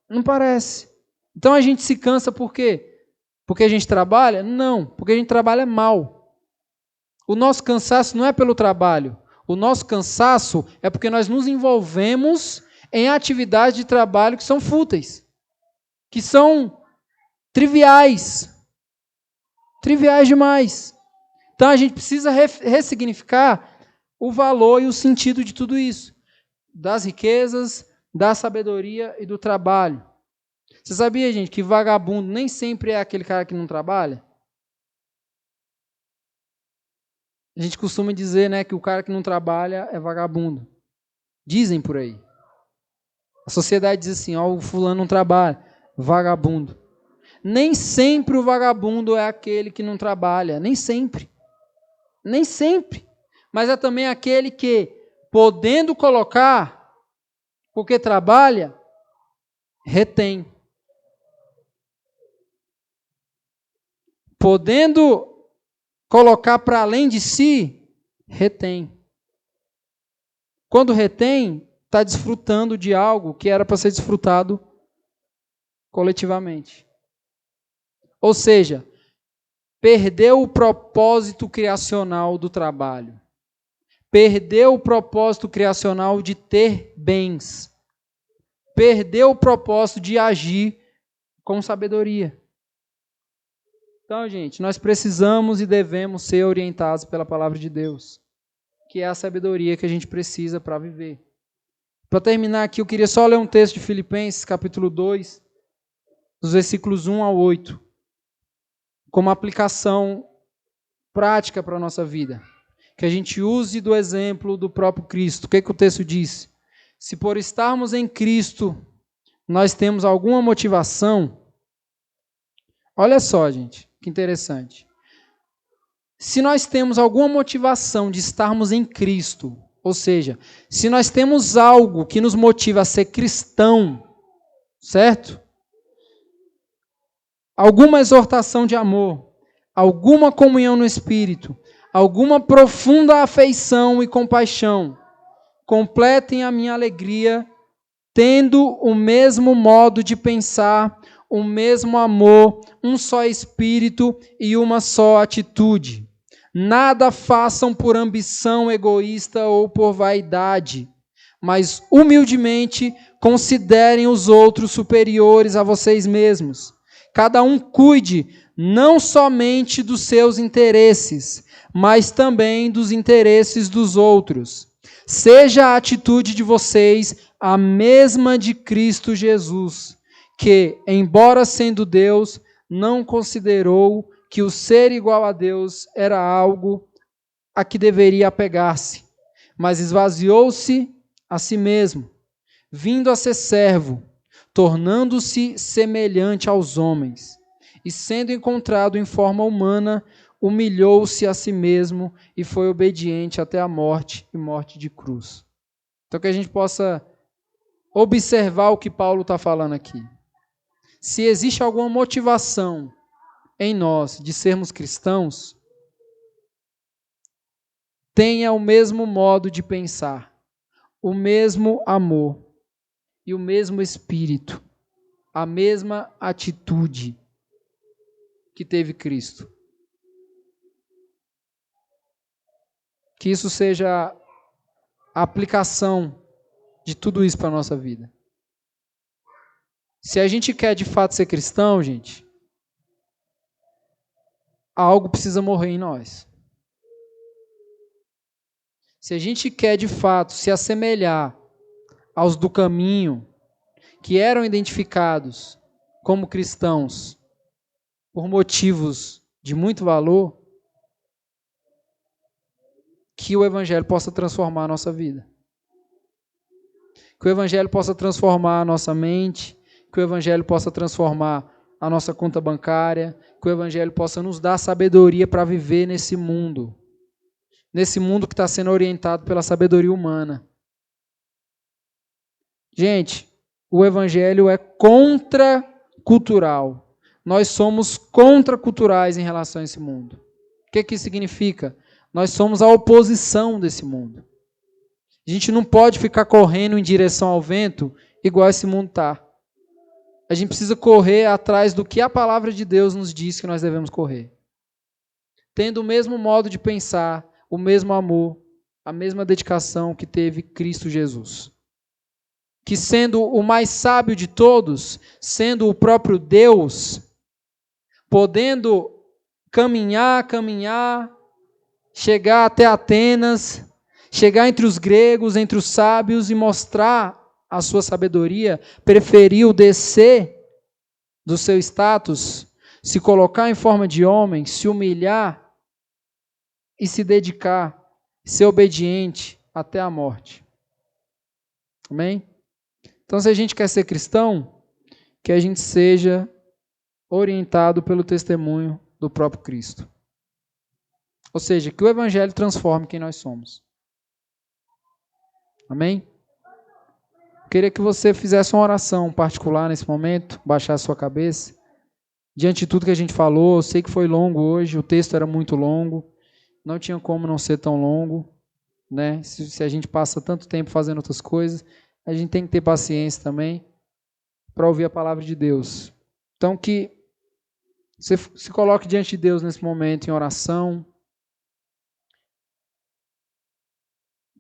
Não parece. Então a gente se cansa por quê? Porque a gente trabalha? Não, porque a gente trabalha mal. O nosso cansaço não é pelo trabalho. O nosso cansaço é porque nós nos envolvemos em atividades de trabalho que são fúteis, que são triviais. Triviais demais. Então a gente precisa ressignificar o valor e o sentido de tudo isso. Das riquezas, da sabedoria e do trabalho. Você sabia, gente, que vagabundo nem sempre é aquele cara que não trabalha? A gente costuma dizer, né, que o cara que não trabalha é vagabundo. Dizem por aí. A sociedade diz assim, ó, o fulano não trabalha, vagabundo. Nem sempre o vagabundo é aquele que não trabalha, nem sempre. Nem sempre. Mas é também aquele que, podendo colocar, porque trabalha, retém. Podendo colocar para além de si, retém. Quando retém, está desfrutando de algo que era para ser desfrutado coletivamente. Ou seja, perdeu o propósito criacional do trabalho. Perdeu o propósito criacional de ter bens. Perdeu o propósito de agir com sabedoria. Então, gente, nós precisamos e devemos ser orientados pela palavra de Deus, que é a sabedoria que a gente precisa para viver. Para terminar aqui, eu queria só ler um texto de Filipenses, capítulo 2, dos versículos 1 ao 8, como aplicação prática para a nossa vida. Que a gente use do exemplo do próprio Cristo. O que o texto diz? Se por estarmos em Cristo, nós temos alguma motivação, olha só, gente, que interessante. Se nós temos alguma motivação de estarmos em Cristo, ou seja, se nós temos algo que nos motiva a ser cristão, certo? Alguma exortação de amor, alguma comunhão no Espírito, alguma profunda afeição e compaixão, completem a minha alegria, tendo o mesmo modo de pensar, o mesmo amor, um só Espírito e uma só atitude. Nada façam por ambição egoísta ou por vaidade, mas humildemente considerem os outros superiores a vocês mesmos. Cada um cuide não somente dos seus interesses, mas também dos interesses dos outros. Seja a atitude de vocês a mesma de Cristo Jesus, que, embora sendo Deus, não considerou que o ser igual a Deus era algo a que deveria apegar-se, mas esvaziou-se a si mesmo, vindo a ser servo, tornando-se semelhante aos homens, e sendo encontrado em forma humana, humilhou-se a si mesmo e foi obediente até a morte e morte de cruz. Então que a gente possa observar o que Paulo está falando aqui. Se existe alguma motivação em nós de sermos cristãos, tenha o mesmo modo de pensar, o mesmo amor e o mesmo espírito, a mesma atitude que teve Cristo. Que isso seja a aplicação de tudo isso para a nossa vida. Se a gente quer de fato ser cristão, gente, algo precisa morrer em nós. Se a gente quer de fato se assemelhar aos do caminho, que eram identificados como cristãos por motivos de muito valor, que o Evangelho possa transformar a nossa vida. Que o Evangelho possa transformar a nossa mente, que o Evangelho possa transformar a nossa conta bancária, que o Evangelho possa nos dar sabedoria para viver nesse mundo que está sendo orientado pela sabedoria humana. Gente, o Evangelho é contracultural, nós somos contraculturais em relação a esse mundo. O que isso significa? Nós somos a oposição desse mundo. A gente não pode ficar correndo em direção ao vento igual esse mundo está. A gente precisa correr atrás do que a palavra de Deus nos diz que nós devemos correr. Tendo o mesmo modo de pensar, o mesmo amor, a mesma dedicação que teve Cristo Jesus. Que sendo o mais sábio de todos, sendo o próprio Deus, podendo caminhar, chegar até Atenas, chegar entre os gregos, entre os sábios e mostrar a sua sabedoria, preferiu descer do seu status, se colocar em forma de homem, se humilhar e se dedicar, ser obediente até a morte. Amém? Então, se a gente quer ser cristão, que a gente seja orientado pelo testemunho do próprio Cristo. Ou seja, que o Evangelho transforme quem nós somos. Amém? Queria que você fizesse uma oração particular nesse momento, baixasse sua cabeça. Diante de tudo que a gente falou, eu sei que foi longo hoje, o texto era muito longo, não tinha como não ser tão longo, né? Se a gente passa tanto tempo fazendo outras coisas, a gente tem que ter paciência também para ouvir a palavra de Deus. Então, que você se coloque diante de Deus nesse momento em oração.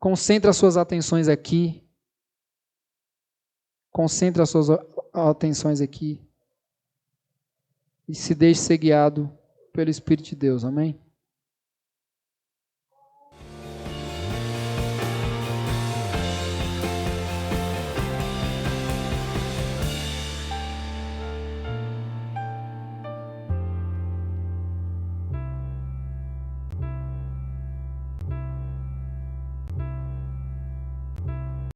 Concentre as suas atenções aqui. Concentre as suas atenções aqui. E se deixe ser guiado pelo Espírito de Deus. Amém?